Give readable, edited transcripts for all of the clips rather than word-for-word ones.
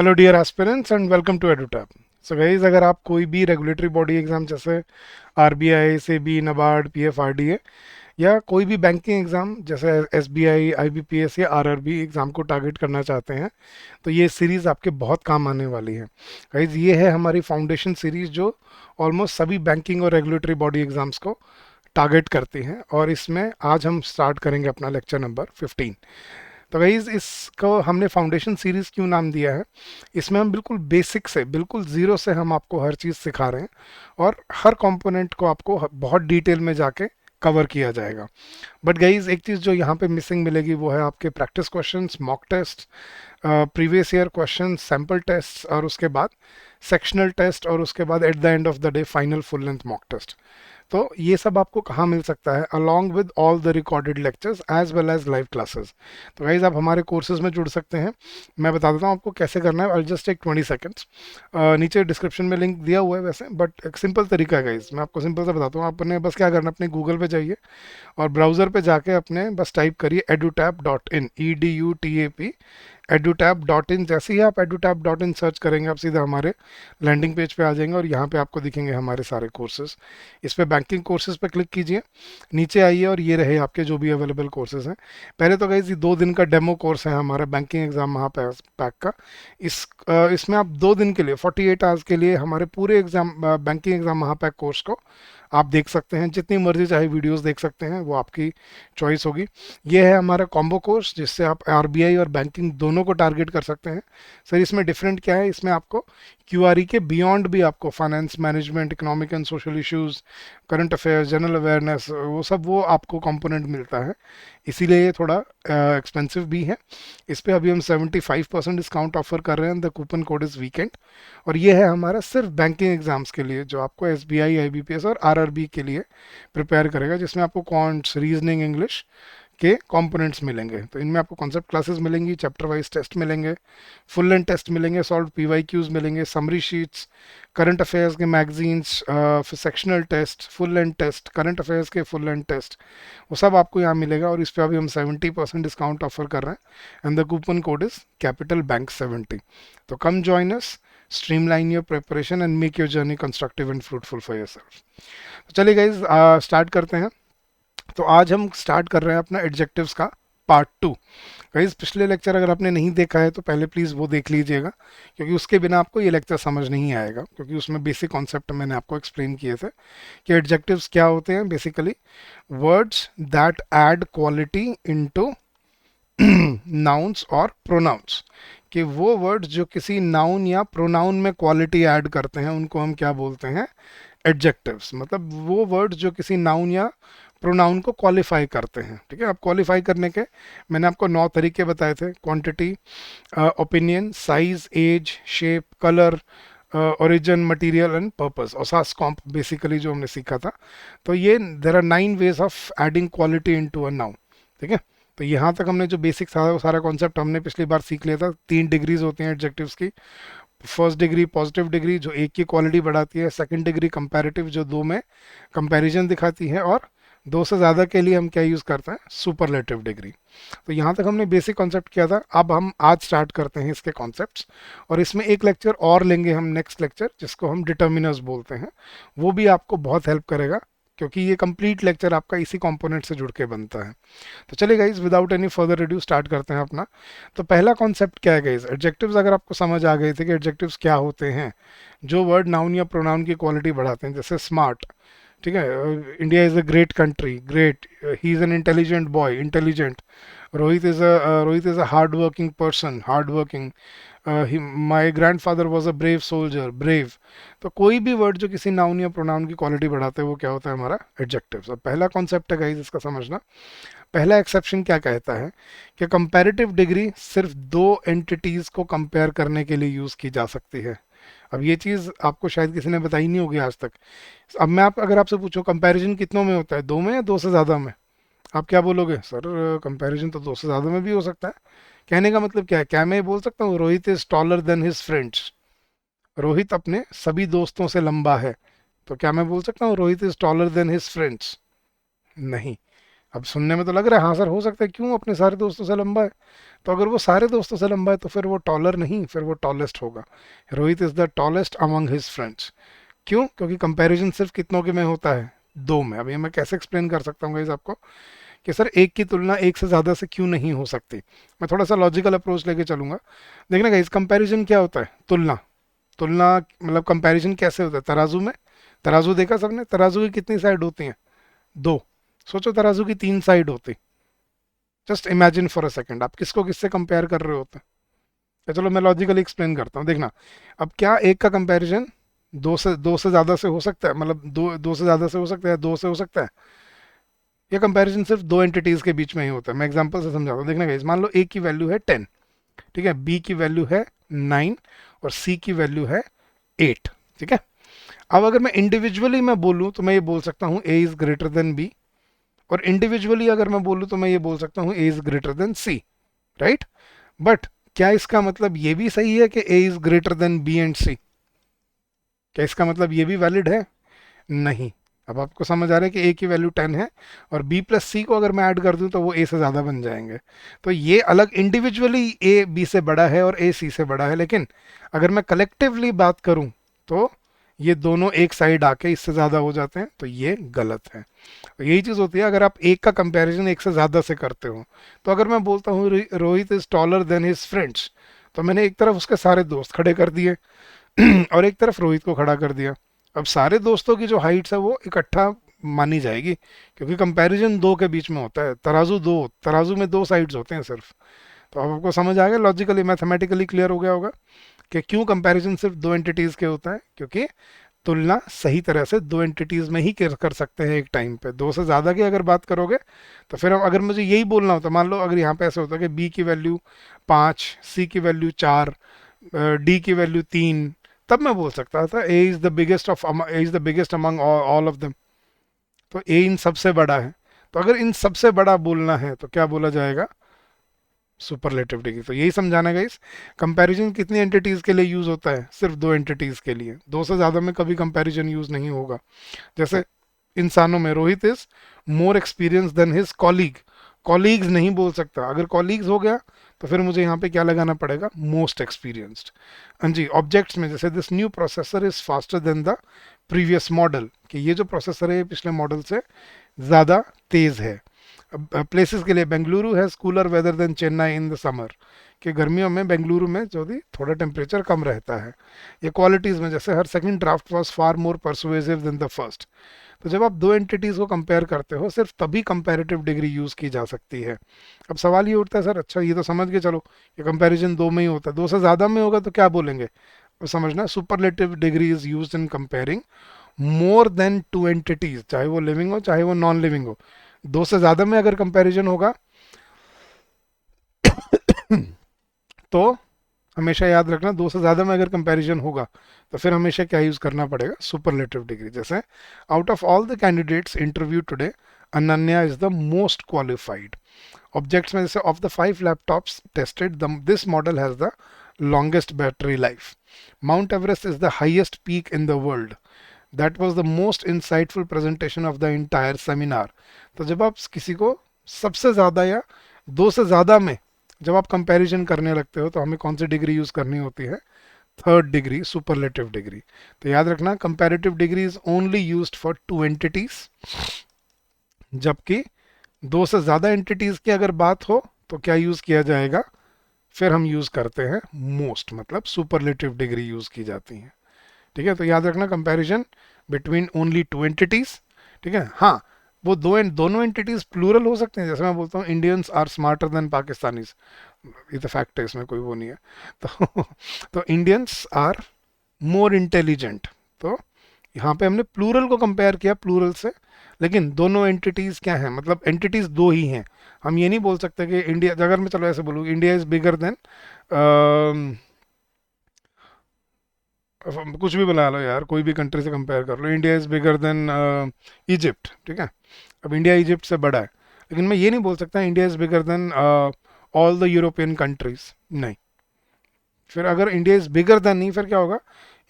Hello dear aspirants and welcome to Edutap. So guys, अगर आप कोई भी रेगुलेटरी बॉडी एग्जाम जैसे आरबीआई, सेबी, नबार्ड, पीएफआरडीए या कोई भी बैंकिंग एग्जाम जैसे एसबीआई, आईबीपीएस या आरआरबी एग्जाम को टारगेट करना चाहते हैं तो ये सीरीज़ आपके बहुत काम आने वाली है। गाइस, ये है हमारी फाउंडेशन सीरीज़ जो ऑलमोस्ट सभी बैंकिंग और रेगुलेटरी बॉडी एग्जाम्स को टारगेट करती हैं, और इसमें आज हम स्टार्ट करेंगे अपना लेक्चर नंबर 15। तो गाइज, इसको हमने फाउंडेशन सीरीज क्यों नाम दिया है? इसमें हम बिल्कुल बेसिक से, बिल्कुल ज़ीरो से हम आपको हर चीज़ सिखा रहे हैं, और हर कंपोनेंट को आपको बहुत डिटेल में जाके कवर किया जाएगा। बट गाइज, एक चीज़ जो यहाँ पे मिसिंग मिलेगी वो है आपके practice questions, mock test, previous year question, sample test, और उसके बाद सेक्शनल टेस्ट, और उसके बाद at the end of the day final full length mock test. तो ये सब आपको कहाँ मिल सकता है? Along with all the recorded lectures as well as live classes. तो गाइज, आप हमारे कोर्सेज में जुड़ सकते हैं। मैं बता देता हूँ आपको कैसे करना है। I just take 20 seconds. नीचे डिस्क्रिप्शन में लिंक दिया हुआ है वैसे, बट एक सिंपल तरीका है गाइज, मैं आपको सिंपल से बताता हूँ। आपने बस क्या करना है, अपने गूगल पे जाइए और ब्राउज़र पे जाके अपने बस टाइप करिए edutap.in, EDUTAP, edutap.in। जैसे ही आप edutap.in सर्च करेंगे, आप सीधा हमारे लैंडिंग पेज पे आ जाएंगे और यहाँ पे आपको दिखेंगे हमारे सारे कोर्सेज। इस पे बैंकिंग कोर्सेज पे क्लिक कीजिए, नीचे आइए और ये रहे आपके जो भी अवेलेबल कोर्सेज हैं। पहले तो गाइज, ये 2 दिन का डेमो कोर्स है हमारा बैंकिंग एग्जाम महापैक का। इसमें आप 2 दिन के लिए, 48 आवर्स के लिए हमारे पूरे एग्जाम, बैंकिंग एग्जाम महापैक कोर्स को आप देख सकते हैं। जितनी मर्जी चाहे वीडियोस देख सकते हैं, वो आपकी चॉइस होगी। ये है हमारा कॉम्बो कोर्स जिससे आप आरबीआई और बैंकिंग दोनों को टारगेट कर सकते हैं। सर, इसमें डिफरेंट क्या है? इसमें आपको क्यूआरई के बियॉन्ड भी आपको finance management, economic and social issues, current affairs, general awareness, वो सब वो आपको कंपोनेंट मिलता है। इसीलिए ये थोड़ा एक्सपेंसिव भी है। इस पे अभी हम 75% डिस्काउंट ऑफर कर रहे हैं। The coupon code is weekend. और ये है हमारा सिर्फ बैंकिंग एग्जाम्स के लिए, जो आपको एसबीआई, आईबीपीएस और आरआरबी के लिए प्रिपेयर करेगा, जिसमें आपको क्वांट्स, रीजनिंग, इंग्लिश के कंपोनेंट्स मिलेंगे। तो इनमें आपको कॉन्सेप्ट क्लासेस मिलेंगी, चैप्टर वाइज टेस्ट मिलेंगे, फुल लेंथ टेस्ट मिलेंगे, सॉल्व पीवाईक्यूज मिलेंगे, समरी शीट्स, करंट अफेयर्स के मैगजीन्स, फिर sectional test, full length test, current affairs के फुल लेंथ टेस्ट, वो सब आपको यहाँ मिलेगा। और इस पर अभी हम 70% डिस्काउंट ऑफर कर रहे हैं, and the coupon code is capital bank 70। तो come join us, streamline your preparation and make your journey constructive and fruitful for yourself। तो चलिए गाइज, स्टार्ट करते हैं। तो आज हम स्टार्ट कर रहे हैं अपना एडजेक्टिव्स का पार्ट 2। गाइज, पिछले लेक्चर अगर आपने नहीं देखा है तो पहले प्लीज़ वो देख लीजिएगा, क्योंकि उसके बिना आपको ये लेक्चर समझ नहीं आएगा, क्योंकि उसमें बेसिक कॉन्सेप्ट मैंने आपको एक्सप्लेन किए थे कि एडजेक्टिव्स क्या होते हैं। Basically words that add quality into nouns और प्रोनाउंस, कि वो वर्ड्स जो किसी नाउन या प्रोनाउन में क्वालिटी ऐड करते हैं उनको हम क्या बोलते हैं? एडजेक्टिव्स। मतलब वो वर्ड्स जो किसी नाउन या प्रोनाउन को क्वालिफाई करते हैं। ठीक है, अब क्वालिफाई करने के मैंने आपको 9 तरीके बताए थे: quantity, opinion, size, age, shape, colour, origin, material and purpose, और सास कॉम्प बेसिकली जो हमने सीखा था। तो ये there are 9 ways of adding quality into a noun. ठीक है, तो यहाँ तक हमने जो बेसिक सारा कॉन्सेप्ट हमने पिछली बार सीख लिया था। 3 डिग्रीज होती हैं एडजेक्टिव्स की। फर्स्ट डिग्री पॉजिटिव डिग्री, जो एक की क्वालिटी बढ़ाती है। सेकंड डिग्री कंपैरेटिव, जो दो में कंपैरिजन दिखाती है। और दो से ज़्यादा के लिए हम क्या यूज़ करते हैं? Superlative degree. तो यहाँ तक हमने बेसिक कॉन्सेप्ट किया था। अब हम आज स्टार्ट करते हैं इसके कॉन्सेप्ट्स, और इसमें एक लेक्चर और लेंगे हम, नेक्स्ट लेक्चर, जिसको हम डिटर्मिनर्स बोलते हैं। वो भी आपको बहुत हेल्प करेगा, क्योंकि ये कंप्लीट लेक्चर आपका इसी कंपोनेंट से जुड़ के बनता है। तो चलिए guys, without any further Rideau start करते हैं अपना। तो पहला कॉन्सेप्ट क्या है गाइज? एडजेक्टिव्स। अगर आपको समझ आ गए थे कि एडजेक्टिव्स क्या होते हैं, जो वर्ड नाउन या प्रोनाउन की क्वालिटी बढ़ाते हैं। जैसे स्मार्ट, ठीक है, India is a great country, great. He is an intelligent boy, intelligent. Rohit is a hard working person, hard working. My grand father was a brave soldier, brave. तो कोई भी वर्ड जो किसी नाउन या प्रोनाउन की quality बढ़ाते हैं, वो क्या होता है? हमारा एडजेक्टिव्स। अब पहला कॉन्सेप्ट है गाइज इसका समझना। पहला एक्सेप्शन क्या कहता है कि कंपैरेटिव डिग्री सिर्फ दो एंटिटीज को कंपेयर करने के लिए यूज की जा सकती है। अब ये चीज आपको शायद किसी ने बताई नहीं होगी आज तक। अब मैं अगर आपसे पूछूं कंपैरिजन कितनों में होता है, दो में या दो से ज्यादा में? आप क्या बोलोगे? सर, कंपैरिजन तो दो से ज्यादा में भी हो सकता है। कहने का मतलब क्या है? क्या मैं ये बोल सकता हूँ Rohit is taller then his friends? Rohit अपने सभी दोस्तों से लंबा है, तो क्या मैं बोल सकता हूँ Rohit is taller then his friends? नहीं। अब सुनने में तो लग रहा है हाँ सर हो सकता है, क्यों, अपने सारे दोस्तों से लंबा है। तो अगर वो सारे दोस्तों से लंबा है तो फिर वो टॉलर नहीं, फिर वो टॉलेस्ट होगा। Rohit is the tallest among his friends. क्यों? क्योंकि कंपैरिजन सिर्फ कितनों के में होता है, दो में। अब ये मैं कैसे एक्सप्लेन कर सकता हूँ गाइस आपको कि सर एक की तुलना एक से ज़्यादा से क्यों नहीं हो सकती। मैं थोड़ा सा लॉजिकल अप्रोच लेके चलूंगा। देखना गाइस, कंपैरिजन क्या होता है? तुलना। तुलना मतलब कंपैरिजन कैसे होता है? तराजू में। तराजू देखा सबने? तराजू की कितनी साइड होती हैं? दो। सोचो तराजू की तीन साइड होती। Just imagine for a second, आप किसको किससे कंपेयर कर रहे होते? तो चलो मैं लॉजिकली एक्सप्लेन करता हूँ, देखना। अब क्या एक का कंपैरिजन दो से ज़्यादा से हो सकता है? मतलब दो से ज़्यादा से हो सकता है, दो से हो सकता है? ये कंपैरिजन सिर्फ दो एंटिटीज़ के बीच में ही होता है। मैं एग्जांपल से समझाता हूँ, देखना गाइस, मान लो ए की वैल्यू है 10, ठीक है, बी की वैल्यू है 9 और सी की वैल्यू है 8, ठीक है। अब अगर मैं इंडिविजुअली मैं बोलूँ तो मैं ये बोल सकता हूँ A is greater than B, और इंडिविजुअली अगर मैं बोलूँ तो मैं ये बोल सकता हूँ A is greater than C, right. But क्या इसका मतलब ये भी सही है कि A is greater than B and C? क्या इसका मतलब ये भी वैलिड है? नहीं। अब आपको समझ आ रहा है कि ए की वैल्यू 10 है और बी प्लस सी को अगर मैं ऐड कर दूं तो वो ए से ज़्यादा बन जाएंगे। तो ये अलग इंडिविजुअली ए बी से बड़ा है और ए सी से बड़ा है, लेकिन अगर मैं कलेक्टिवली बात करूं तो ये दोनों एक साइड आके इससे ज़्यादा हो जाते हैं, तो ये गलत है। तो यही चीज़ होती है अगर आप एक का कंपैरिजन एक से ज़्यादा से करते हो। तो अगर मैं बोलता हूँ Rohit is taller than his friends, तो मैंने एक तरफ उसके सारे दोस्त खड़े कर दिए और एक तरफ रोहित को खड़ा कर दिया। अब सारे दोस्तों की जो हाइट्स है वो इकट्ठा मानी जाएगी, क्योंकि कंपैरिजन दो के बीच में होता है। तराजू दो, तराजू में दो साइड्स होते हैं सिर्फ। तो अब आपको समझ आ गया, लॉजिकली मैथमेटिकली क्लियर हो गया होगा कि क्यों कंपैरिजन सिर्फ दो एंटिटीज के होता है। क्योंकि तुलना सही तरह से दो एंटिटीज में ही कर सकते हैं एक टाइम पे। दो से ज़्यादा की अगर बात करोगे तो फिर हम, अगर मुझे यही बोलना होता, मान लो अगर यहाँ पे ऐसा होता कि बी की वैल्यू 5, सी की वैल्यू 4, डी की वैल्यू 3, तब मैं बोल सकता था A is the biggest of A is the biggest among all of them. तो ए इन सबसे बड़ा है। तो अगर इन सबसे बड़ा बोलना है तो क्या बोला जाएगा? Superlative degree. तो यही समझाना है इस कंपैरिजन कितनी एंटिटीज के लिए यूज होता है? सिर्फ दो एंटिटीज के लिए। दो से ज्यादा में कभी कंपैरिजन यूज नहीं होगा। जैसे इंसानों में Rohit is more experience than his colleague. Colleagues नहीं बोल सकता, अगर कॉलीग्स हो गया तो फिर मुझे यहाँ पे क्या लगाना पड़ेगा? Most experienced. हाँ जी, ऑब्जेक्ट्स में जैसे this new processor is faster than the previous model, कि ये जो प्रोसेसर है ये पिछले मॉडल से ज़्यादा तेज़ है। प्लेसेस के लिए Bengaluru has cooler weather than Chennai in the summer, कि गर्मियों में बेंगलुरु में जो भी थोड़ा टेम्परेचर कम रहता है। ये क्वालिटीज़ में जैसे हर second draft was far more persuasive than the first. तो जब आप दो एंटिटीज़ को कंपेयर करते हो सिर्फ तभी कंपैरेटिव डिग्री यूज़ की जा सकती है। अब सवाल ये उठता है, सर अच्छा ये तो समझ के चलो ये कंपैरिजन दो में ही होता है, दो से ज़्यादा में होगा तो क्या बोलेंगे? अब समझना, superlative degree is use in comparing more than two entities, चाहे वो लिविंग हो चाहे वो नॉन लिविंग हो। दो से ज़्यादा में अगर कंपैरिजन होगा तो हमेशा याद रखना, दो से ज़्यादा में अगर कंपैरिजन होगा तो फिर हमेशा क्या यूज़ करना पड़ेगा? Superlative degree. जैसे out of all the candidates interview today Ananya is the most qualified. Objects में जैसे of the 5 laptops tested this model has the longest battery life. Mount Everest is the highest peak in the world. That was the most insightful presentation of the entire seminar. तो जब आप किसी को सबसे ज़्यादा या दो से ज़्यादा में जब आप कंपैरिजन करने लगते हो तो हमें कौन सी डिग्री यूज़ करनी होती है? Third degree, superlative degree. तो याद रखना, comparative degree is only used for two entities, जबकि दो से ज़्यादा एंटिटीज की अगर बात हो तो क्या यूज़ किया जाएगा? फिर हम यूज़ करते हैं मोस्ट, मतलब सुपरलेटिव डिग्री यूज़ की जाती है। ठीक है, तो याद रखना, comparison between only two entities. ठीक है, हाँ वो दोनों एंटिटीज प्लूरल हो सकते हैं। जैसे मैं बोलता हूँ Indians are smarter than Pakistanis, ये तो फैक्ट है, इसमें कोई वो नहीं है। तो इंडियंस आर मोर इंटेलिजेंट। तो यहाँ पे हमने प्लूरल को कंपेयर किया प्लूरल से, लेकिन दोनों एंटिटीज क्या हैं? मतलब एंटिटीज दो ही हैं। हम ये नहीं बोल सकते कि इंडिया, अगर मैं चलो ऐसे बोलूँ इंडिया इज बिगर देन, कुछ भी बुला लो यार, कोई भी कंट्री से कंपेयर कर लो, India is bigger than Egypt, ठीक है। अब इंडिया इजिप्ट से बड़ा है, लेकिन मैं ये नहीं बोल सकता India is bigger then all the European countries, नहीं। फिर अगर इंडिया इज बिगर देन नहीं, फिर क्या होगा?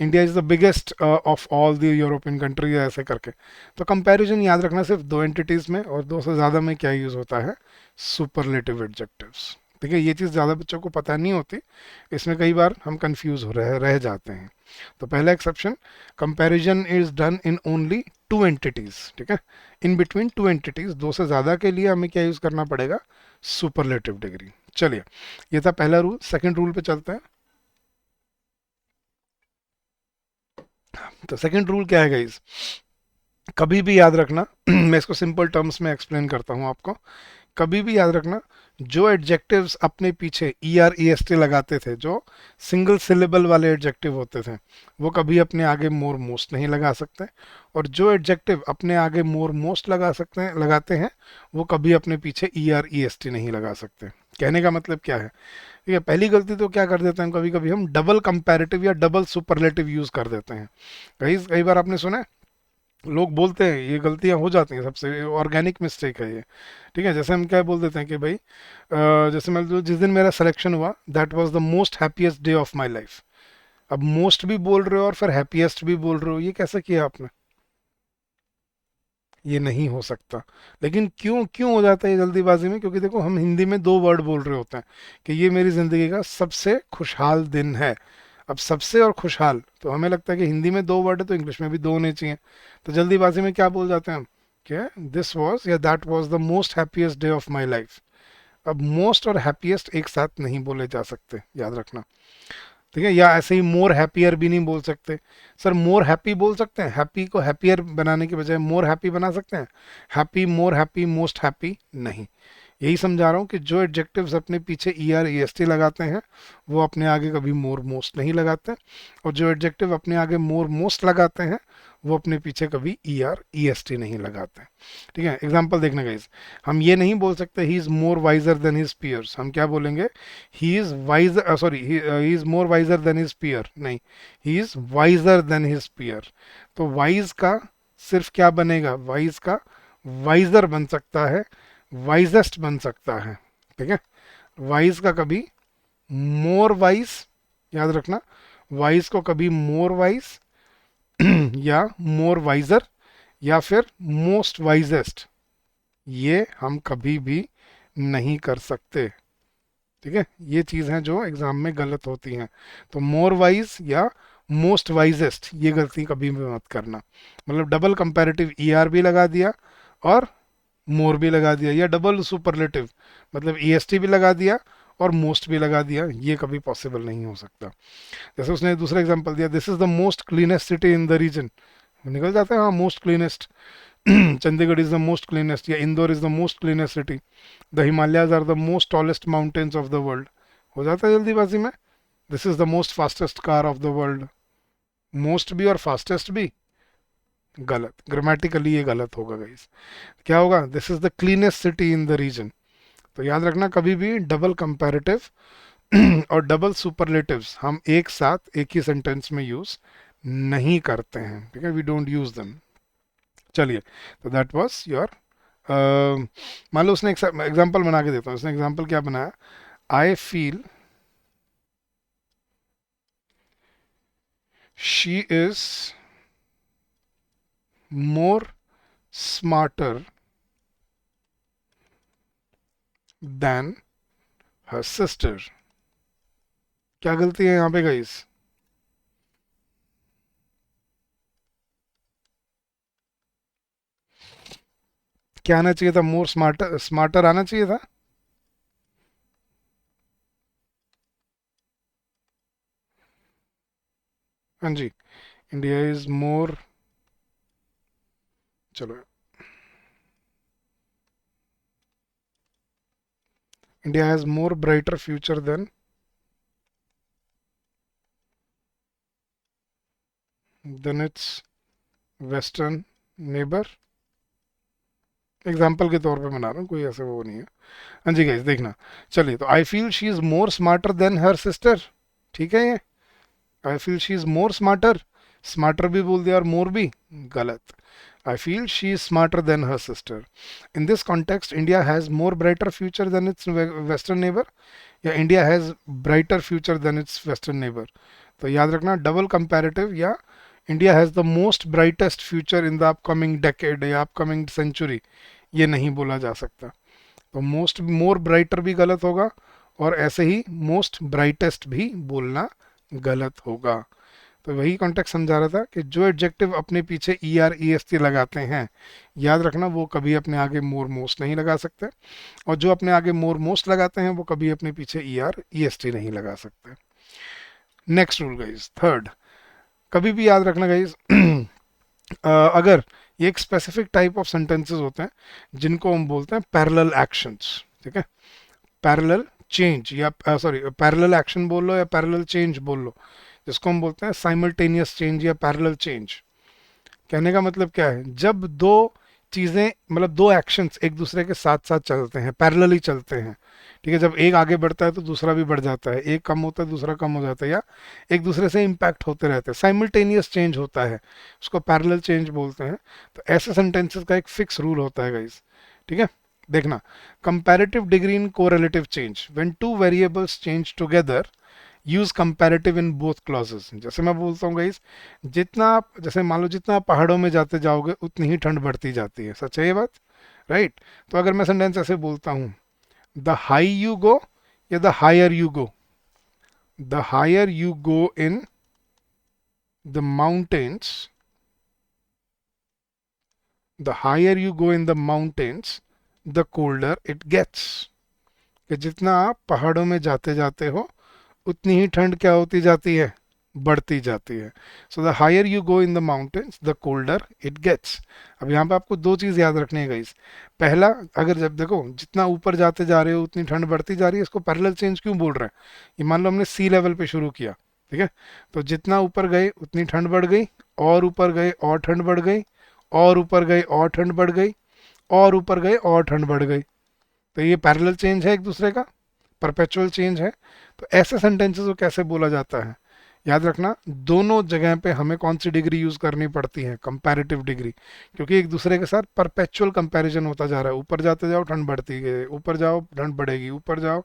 India is the biggest of all the European countries, ऐसे करके। तो कंपैरिजन याद रखना सिर्फ दो एंटिटीज में और दो से ज़्यादा में क्या यूज़ होता है, सुपरलेटिव एडजेक्टिव्स। ठीक है, ये चीज़ ज़्यादा बच्चों को पता नहीं होती, इसमें कई बार हम कंफ्यूज हो रह जाते हैं। तो पहला exception, comparison is done in only two entities. ठीक है, इन बिटवीन टू एंटिटीज, दो से ज़्यादा के लिए हमें क्या यूज़ करना पड़ेगा, सुपरलेटिव डिग्री। चलिए, ये था पहला रूल। सेकंड रूल पे चलते हैं। तो सेकंड रूल क्या है गाइस, कभी भी याद रखना मैं इसको सिंपल टर्म्स में एक्सप्लेन करता हूँ आपको। कभी भी याद रखना, जो एडजेक्टिव्स अपने पीछे E R E S T लगाते थे, जो सिंगल सिलेबल वाले एडजेक्टिव होते थे, वो कभी अपने आगे मोर मोस्ट नहीं लगा सकते। और जो एडजेक्टिव अपने आगे मोर मोस्ट लगाते हैं, वो कभी अपने पीछे E R E S T नहीं लगा सकते। कहने का मतलब क्या है, ठीक है, पहली गलती तो क्या कर देते हैं, कभी कभी हम डबल कंपैरेटिव या डबल सुपरलेटिव यूज कर देते हैं। कई बार आपने सुना है, लोग बोलते हैं, ये गलतियां हो जाती हैं, सबसे ऑर्गेनिक मिस्टेक है ये। ठीक है, जैसे हम क्या बोल देते हैं कि भाई जैसे मान लो जिस दिन मेरा सिलेक्शन हुआ, that was the most happiest day of my life. अब मोस्ट भी बोल रहे हो और फिर हैप्पीएस्ट भी बोल रहे हो, ये कैसे किया आपने, ये नहीं हो सकता। लेकिन क्यों क्यों हो जाता है ये जल्दीबाजी में, क्योंकि देखो हम हिंदी में दो वर्ड बोल रहे होते हैं कि ये मेरी ज़िंदगी का सबसे खुशहाल दिन है। अब सबसे और खुशहाल, तो हमें लगता है कि हिंदी में दो वर्ड है तो इंग्लिश में भी दो होने चाहिए। तो जल्दीबाजी में क्या बोल जाते हैं हम, क्या दिस वॉज या that was the most happiest day of my life. अब मोस्ट और हैप्पीएस्ट एक साथ नहीं बोले जा सकते, याद रखना। ठीक है, या ऐसे ही मोर हैप्पियर भी नहीं बोल सकते। सर मोर हैप्पी बोल सकते हैं, हैप्पी को हैप्पियर बनाने के बजाय मोर हैप्पी बना सकते हैं, happy, more happy, most happy नहीं। यही समझा रहा हूँ कि जो एडजेक्टिव्स अपने पीछे E R E S T लगाते हैं, वो अपने आगे कभी मोर मोस्ट नहीं लगाते। और जो एडजेक्टिव अपने आगे मोर मोस्ट लगाते हैं, वो अपने पीछे कभी E R E S T नहीं लगाते। ठीक है, एग्जाम्पल देखने गाइस, हम ये नहीं बोल सकते he is more wiser than his peers. हम क्या बोलेंगे, he is wiser, sorry he is more wiser than his peer, नहीं, he is wiser than his peer. तो वाइज का सिर्फ क्या बनेगा, वाइज का वाइजर बन सकता है, वाइजेस्ट बन सकता है। ठीक है, वाइज का कभी मोर वाइज, याद रखना, वाइज को कभी मोर वाइज या मोर वाइजर या फिर मोस्ट वाइजेस्ट, ये हम कभी भी नहीं कर सकते। ठीक है, ये चीज़ हैं जो एग्जाम में गलत होती हैं। तो मोर वाइज या मोस्ट वाइजेस्ट, ये गलती कभी भी मत करना। मतलब डबल कंपैरेटिव ई आर भी लगा दिया और मोर भी लगा दिया, या डबल सुपरलेटिव मतलब ई एस टी भी लगा दिया और मोस्ट भी लगा दिया, ये कभी पॉसिबल नहीं हो सकता। जैसे उसने दूसरा एग्जांपल दिया, this is the most cleanest city in the region, निकल जाता है हाँ most cleanest. Chandigarh is the most cleanest, या Indore is the most cleanest city, the Himalayas are the most tallest mountains of the world, हो जाता है जल्दीबाजी में। This is the most fastest car of the world, most भी और फास्टेस्ट भी गलत, ग्रामेटिकली ये गलत होगा गाइस। क्या होगा, this is the cleanest city in the region. तो याद रखना, कभी भी डबल कंपैरेटिव और डबल सुपरलेटिव्स हम एक साथ एक ही सेंटेंस में यूज नहीं करते हैं। ठीक है, वी डोंट यूज देम। चलिए, तो दैट वाज योर, मान लो उसने एग्जांपल बना के देता हूँ, उसने एग्जांपल क्या बनाया, आई feel she is more smarter than her sister. क्या गलती है यहाँ पे गाइस, क्या आना चाहिए था, मोर स्मार्टर, स्मार्टर आना चाहिए था। हाँ जी, इंडिया इज मोर, चलो, India has more brighter future than its western neighbour. Example के तौर पे बना रहा हूँ, कोई ऐसे वो नहीं है। हाँ जी गाइस देखना, चलिए, तो I feel she is more smarter than her sister. ठीक है, ये I feel she is more smarter, smarter भी बोल दिया और मोर भी गलत। I feel she is smarter than her sister. In this context India has more brighter future than its western neighbour. या India has brighter future than its western neighbour. तो याद रखना डबल कंपैरेटिव या India has the most brightest future in the upcoming decade या upcoming century, ये नहीं बोला जा सकता। तो मोस्ट मोर ब्राइटर भी गलत होगा और ऐसे ही मोस्ट ब्राइटेस्ट भी बोलना गलत होगा। तो वही कॉन्टेक्स्ट समझा रहा था कि जो एडजेक्टिव अपने पीछे E R E S T लगाते हैं, याद रखना वो कभी अपने आगे मोर मोस्ट नहीं लगा सकते, और जो अपने आगे मोर मोस्ट लगाते हैं वो कभी अपने पीछे E R E S T नहीं लगा सकते। नेक्स्ट रूल गाइज, थर्ड, कभी भी याद रखना गाइज अगर ये एक स्पेसिफिक टाइप ऑफ सेंटेंसेस होते हैं जिनको हम बोलते हैं पैरेलल एक्शंस, ठीक है, पैरेलल चेंज या सॉरी पैरेलल एक्शन बोल लो या पैरेलल चेंज बोल लो, जिसको हम बोलते हैं साइमल्टेनियस चेंज या पैरेलल चेंज। कहने का मतलब क्या है, जब दो चीज़ें मतलब दो एक्शंस एक दूसरे के साथ साथ चलते हैं, पैरेलली चलते हैं, ठीक है, जब एक आगे बढ़ता है तो दूसरा भी बढ़ जाता है, एक कम होता है दूसरा कम हो जाता है, या एक दूसरे से इम्पैक्ट होते रहते हैं, साइमल्टेनियस चेंज होता है, उसको पैरेलल चेंज बोलते हैं। तो ऐसे सेंटेंसेस का एक फिक्स रूल होता है गाइस, ठीक है। देखना, comparative degree in correlative change, when two variables change together use comparative in both clauses. जैसे मैं बोलता हूँ गाइस, जितना आप जैसे मान लो जितना आप पहाड़ों में जाते जाओगे उतनी ही ठंड बढ़ती जाती है, सच है ये बात, राइट। तो अगर मैं सेंटेंस ऐसे बोलता हूँ, द हाई यू गो या the higher you go, the higher you go in the mountains, the higher you go in the mountains the colder it gets, कि जितना आप पहाड़ों में जाते जाते हो उतनी ही ठंड क्या होती जाती है, बढ़ती जाती है। So the higher you go in the mountains the colder it gets. अब यहाँ पे आपको दो चीज़ याद रखनी है गाइस। पहला, अगर जब देखो जितना ऊपर जाते जा रहे हो उतनी ठंड बढ़ती जा रही है, इसको पैरेलल चेंज क्यों बोल रहे हैं, ये मान लो हमने सी लेवल पे शुरू किया, ठीक है, तो जितना ऊपर गए उतनी ठंड बढ़ गई, और ऊपर गए और ठंड बढ़ गई, और ऊपर गए और ठंड बढ़ गई, और ऊपर गए और ठंड बढ़ गई। तो ये पैरेलल चेंज है एक दूसरे का, परपेचुअल चेंज है। तो ऐसे सेंटेंसेस को कैसे बोला जाता है, याद रखना दोनों जगह पे हमें कौन सी डिग्री यूज करनी पड़ती है, कंपैरेटिव डिग्री, क्योंकि एक दूसरे के साथ परपेचुअल कंपैरिजन होता जा रहा है, ऊपर जाते जाओ ठंड बढ़ती है, ऊपर जाओ ठंड बढ़ेगी, ऊपर जाओ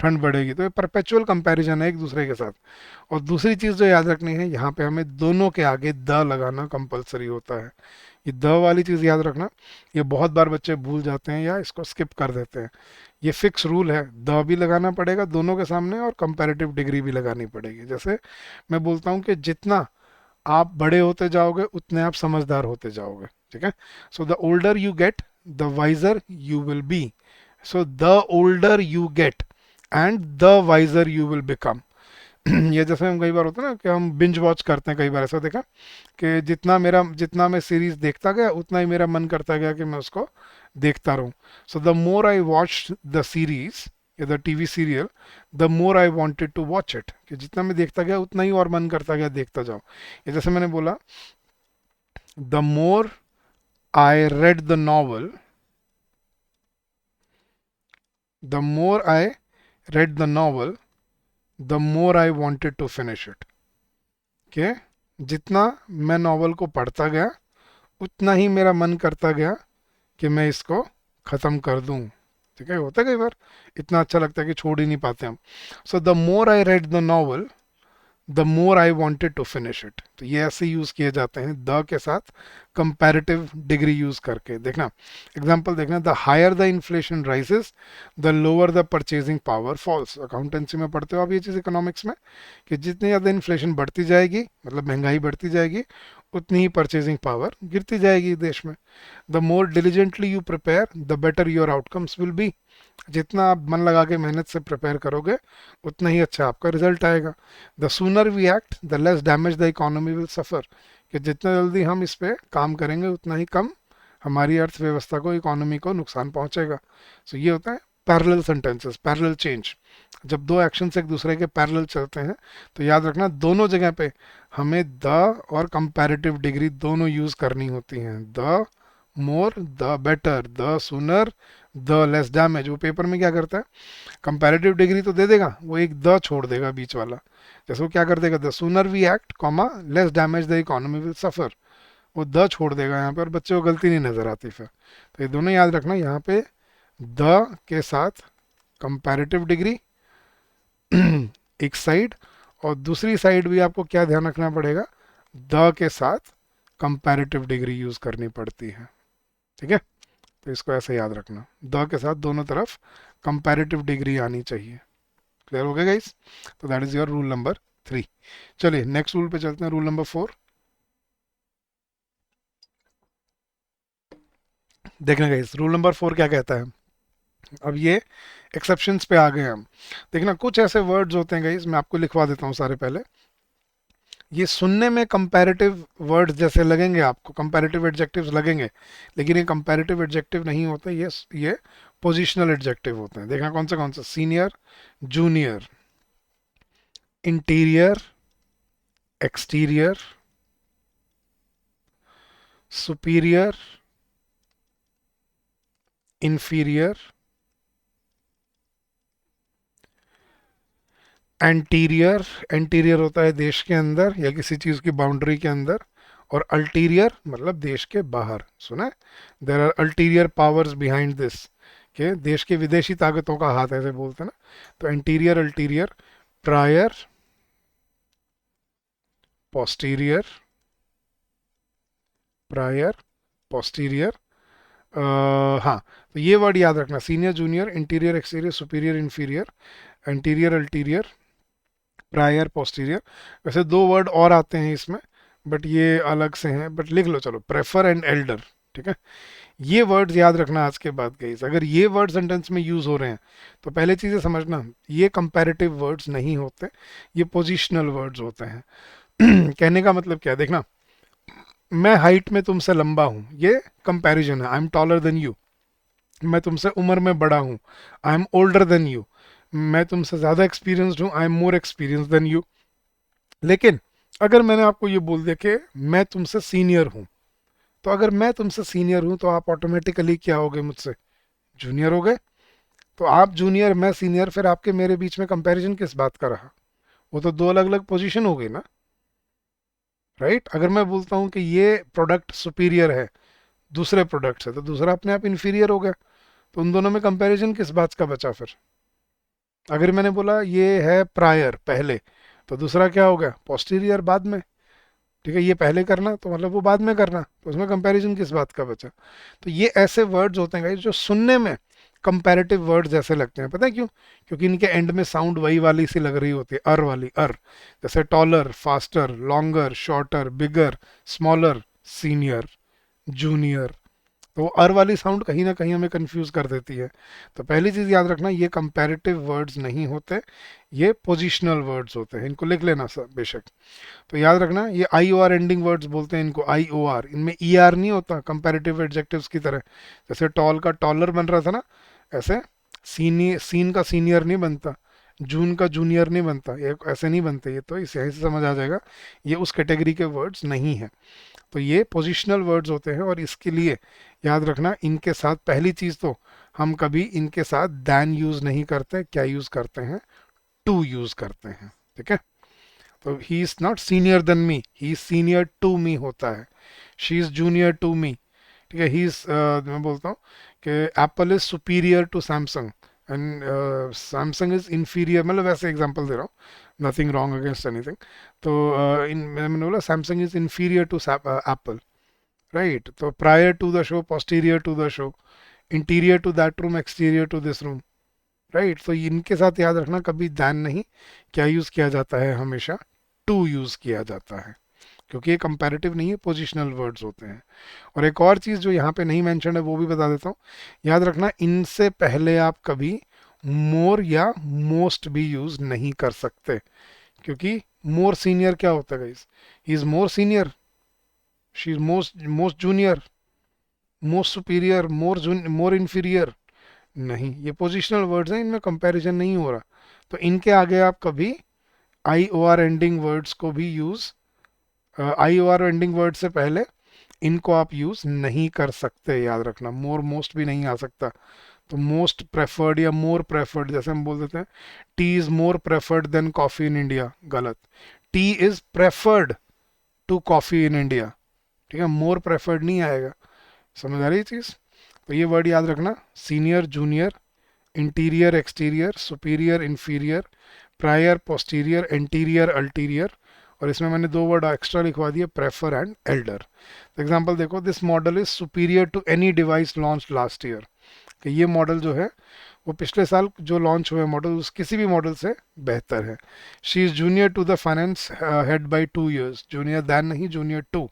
ठंड बढ़ेगी, तो ये परपेचुअल कंपैरिजन है एक दूसरे के साथ। और दूसरी चीज जो याद रखनी है, यहाँ पे हमें दोनों के आगे द लगाना कंपलसरी होता है। ये द वाली चीज याद रखना, ये बहुत बार बच्चे भूल जाते हैं या इसको स्किप कर देते हैं। ये फिक्स रूल है, द भी लगाना पड़ेगा दोनों के सामने और कंपैरेटिव डिग्री भी लगानी पड़ेगी। जैसे मैं बोलता हूँ कि जितना आप बड़े होते जाओगे उतने आप समझदार होते जाओगे, ठीक है। So the older you get the wiser you will be, so the older you get and the wiser you will become. ये जैसे हम कई बार होता है ना कि हम बिंज वॉच करते हैं, कई बार ऐसा देखा कि जितना मैं सीरीज देखता गया उतना ही मेरा मन करता गया कि मैं उसको देखता रहूं। So the more I watch the series या the TV serial, the more I wanted to watch it, कि जितना मैं देखता गया उतना ही और मन करता गया देखता जाऊं। ये जैसे मैंने बोला, the more I read the novel, the more I read the novel the more I wanted to finish it, कि जितना मैं नॉवल को पढ़ता गया उतना ही मेरा मन करता गया कि मैं इसको ख़त्म कर दूं, ठीक है, होता है कई बार इतना अच्छा लगता है कि छोड़ ही नहीं पाते हम। So the more I read the novel the more I wanted to finish it. तो ये ऐसे यूज़ किए जाते हैं द के साथ कंपैरेटिव डिग्री यूज़ करके। देखना एग्जाम्पल, देखना, the higher the inflation rises the lower the purchasing power falls. Accountancy में पढ़ते हो आप ये चीज़, इकोनॉमिक्स में, कि जितनी ज़्यादा इन्फ्लेशन बढ़ती जाएगी मतलब महंगाई बढ़ती जाएगी उतनी ही परचेजिंग पावर गिरती जाएगी देश में। The more diligently you prepare the better your outcomes will be. जितना आप मन लगा के मेहनत से प्रिपेयर करोगे उतना ही अच्छा आपका रिजल्ट आएगा। The sooner we act the less damage the economy will suffer, कि जितना जल्दी हम इस पे काम करेंगे उतना ही कम हमारी अर्थव्यवस्था को, इकोनॉमी को नुकसान पहुंचेगा। सो ये होता है पैरेलल सेंटेंसेस, पैरेलल चेंज। जब दो एक्शंस एक दूसरे के पैरेलल चलते हैं तो याद रखना दोनों जगह पे हमें द और कंपैरेटिव डिग्री दोनों यूज करनी होती हैं। The more the better, the sooner the less damage. वो पेपर में क्या करता है, कंपैरेटिव डिग्री तो दे देगा, वो एक द छोड़ देगा बीच वाला। जैसे वो क्या कर देगा, the sooner we act comma less damage the economy will suffer, वो द छोड़ देगा यहाँ पे और बच्चे को गलती नहीं नजर आती फिर। तो ये दोनों याद रखना, यहाँ पे द के साथ कंपैरेटिव डिग्री एक साइड, और दूसरी साइड भी आपको क्या ध्यान रखना पड़ेगा, द के साथ कंपैरेटिव डिग्री यूज करनी पड़ती है। ठीक है, तो इसको ऐसे याद रखना, द के साथ दोनों तरफ कंपैरेटिव डिग्री आनी चाहिए। क्लियर हो गया गाइस? तो that is your rule number 3। चलिए नेक्स्ट रूल पे चलते हैं, रूल नंबर 4। देखना गाइस, रूल नंबर 4 क्या कहता है। अब ये एक्सेप्शंस पे आ गए हम। देखना, कुछ ऐसे वर्ड्स होते हैं गाइस, मैं आपको लिखवा देता हूँ सारे पहले। ये सुनने में कंपैरेटिव वर्ड्स जैसे लगेंगे, आपको कंपैरेटिव एडजेक्टिव्स लगेंगे, लेकिन ये कंपैरेटिव एडजेक्टिव नहीं होते, ये पोजिशनल एडजेक्टिव होते हैं। देखना कौन से, senior, junior, interior, exterior, superior, inferior, anterior. Anterior होता है देश के अंदर या किसी चीज़ की बाउंड्री के अंदर, और अल्टीरियर मतलब देश के बाहर। सुना है, there are ulterior powers behind this, के देश के विदेशी ताकतों का हाथ, ऐसे बोलते हैं ना। तो anterior, ulterior, prior, posterior, prior, posterior. हाँ, तो ये वर्ड याद रखना, senior, junior, interior, exterior, superior, inferior, anterior, ulterior, prior, posterior. वैसे दो वर्ड और आते हैं इसमें, बट ये अलग से हैं, बट लिख लो चलो, प्रेफर एंड एल्डर। ठीक है, ये वर्ड्स याद रखना आज के बाद गाइस। अगर ये वर्ड सेंटेंस में यूज हो रहे हैं तो पहले चीजें समझना, ये कंपैरेटिव वर्ड्स नहीं होते, ये पोजिशनल वर्ड्स होते हैं। कहने का मतलब क्या है, देखना, मैं हाइट में तुमसे लंबा हूं, ये कंपैरिजन है, I am taller than you. मैं तुमसे उम्र में बड़ा हूँ, I am older than you. मैं तुमसे ज़्यादा एक्सपीरियंसड हूँ, I am more experience than you. लेकिन अगर मैंने आपको ये बोल दिया कि मैं तुमसे सीनियर हूँ, तो अगर मैं तुमसे सीनियर हूँ तो आप ऑटोमेटिकली क्या हो गए, मुझसे जूनियर हो गए। तो आप जूनियर, मैं सीनियर, फिर आपके मेरे बीच में कंपैरिजन किस बात का रहा? वो तो दो अलग अलग पोजीशन हो गई ना, राइट? अगर मैं बोलता हूँ कि ये प्रोडक्ट सुपीरियर है दूसरे प्रोडक्ट से, तो दूसरा अपने आप इन्फीरियर हो गया। तो उन दोनों में कंपैरिजन किस बात का बचा फिर? अगर मैंने बोला ये है प्रायर पहले, तो दूसरा क्या हो गया, पोस्टीरियर बाद में। ठीक है, ये पहले करना तो मतलब वो बाद में करना, तो उसमें कंपैरिजन किस बात का बचा? तो ये ऐसे वर्ड्स होते हैं guys, जो सुनने में कंपैरेटिव वर्ड्स जैसे लगते हैं। पता है क्यों? क्योंकि इनके एंड में साउंड वही वाली सी लग रही होती है, अर वाली, अर। जैसे टॉलर, फास्टर, लॉन्गर, शॉर्टर, बिगर, स्मॉलर, सीनियर, जूनियर। तो वो अर वाली साउंड कहीं ना कहीं हमें कंफ्यूज कर देती है। तो पहली चीज याद रखना, ये कंपैरेटिव वर्ड्स नहीं होते, ये पोजिशनल वर्ड्स होते हैं। इनको लिख लेना सब बेशक। तो याद रखना, ये आई ओ आर एंडिंग वर्ड्स बोलते हैं इनको, आई ओ आर। इनमें ई आर नहीं होता कंपैरेटिव एडजेक्टिव्स की तरह। जैसे टॉल का टॉलर बन रहा था ना, ऐसे सीन का सीनियर नहीं बनता, जून का जूनियर नहीं बनता, ये ऐसे नहीं बनते। ये तो इस यहीं से समझ आ जाएगा, ये उस कैटेगरी के वर्ड्स नहीं है। तो ये पोजिशनल वर्ड्स होते हैं, और इसके लिए याद रखना, इनके साथ पहली चीज तो हम कभी इनके साथ दैन यूज नहीं करते। क्या यूज करते हैं? टू यूज करते हैं। ठीक है, तो he is not senior than me, he is senior to me होता है। She is junior to me. ठीक है, ही इज, मैं बोलता हूँ कि Apple is superior to Samsung and Samsung is inferior, मतलब वैसे एग्जांपल दे रहा हूँ, नथिंग रॉन्ग अगेंस्ट एनीथिंग। तो मैंने बोला Samsung is inferior to Apple, right? तो prior to the show, posterior to the show, interior to that room, exterior to this room, right? तो इनके साथ याद रखना, कभी दैन नहीं, क्या यूज किया जाता है, हमेशा टू यूज किया जाता है, क्योंकि ये कंपैरेटिव नहीं है, पोजिशनल वर्ड्स होते हैं। और एक और चीज जो यहाँ पे नहीं मेंशन है वो भी बता देता हूँ, याद रखना, इनसे पहले आप कभी मोर या मोस्ट भी यूज नहीं कर सकते, क्योंकि मोर सीनियर क्या होता है guys? He is more senior, she is most most junior, most superior, more inferior. नहीं, ये पोजिशनल वर्ड्स हैं, इनमें कंपैरिजन नहीं हो रहा। तो इनके आगे आप कभी आई ओ आर एंडिंग वर्ड्स को भी यूज, आई ओ आर एंडिंग वर्ड से पहले इनको आप यूज नहीं कर सकते। याद रखना, मोर मोस्ट भी नहीं आ सकता। तो मोस्ट प्रेफर्ड या मोर प्रेफर्ड, जैसे हम बोल देते हैं tea is more preferred than coffee in India, गलत। Tea is preferred to coffee in India. ठीक है, मोर प्रेफर्ड नहीं आएगा। समझ आ रही चीज? तो ये वर्ड याद रखना, senior, junior, interior, exterior, superior, inferior, prior, posterior, anterior, ulterior, और इसमें मैंने दो वर्ड एक्स्ट्रा लिखवा दिए, प्रेफर एंड एल्डर। एग्जाम्पल देखो, this model is superior to any device launch last year, कि ये मॉडल जो है वो पिछले साल जो लॉन्च हुए मॉडल उस किसी भी मॉडल से बेहतर है। She is junior to the finance head by 2 years, junior than नहीं, junior to.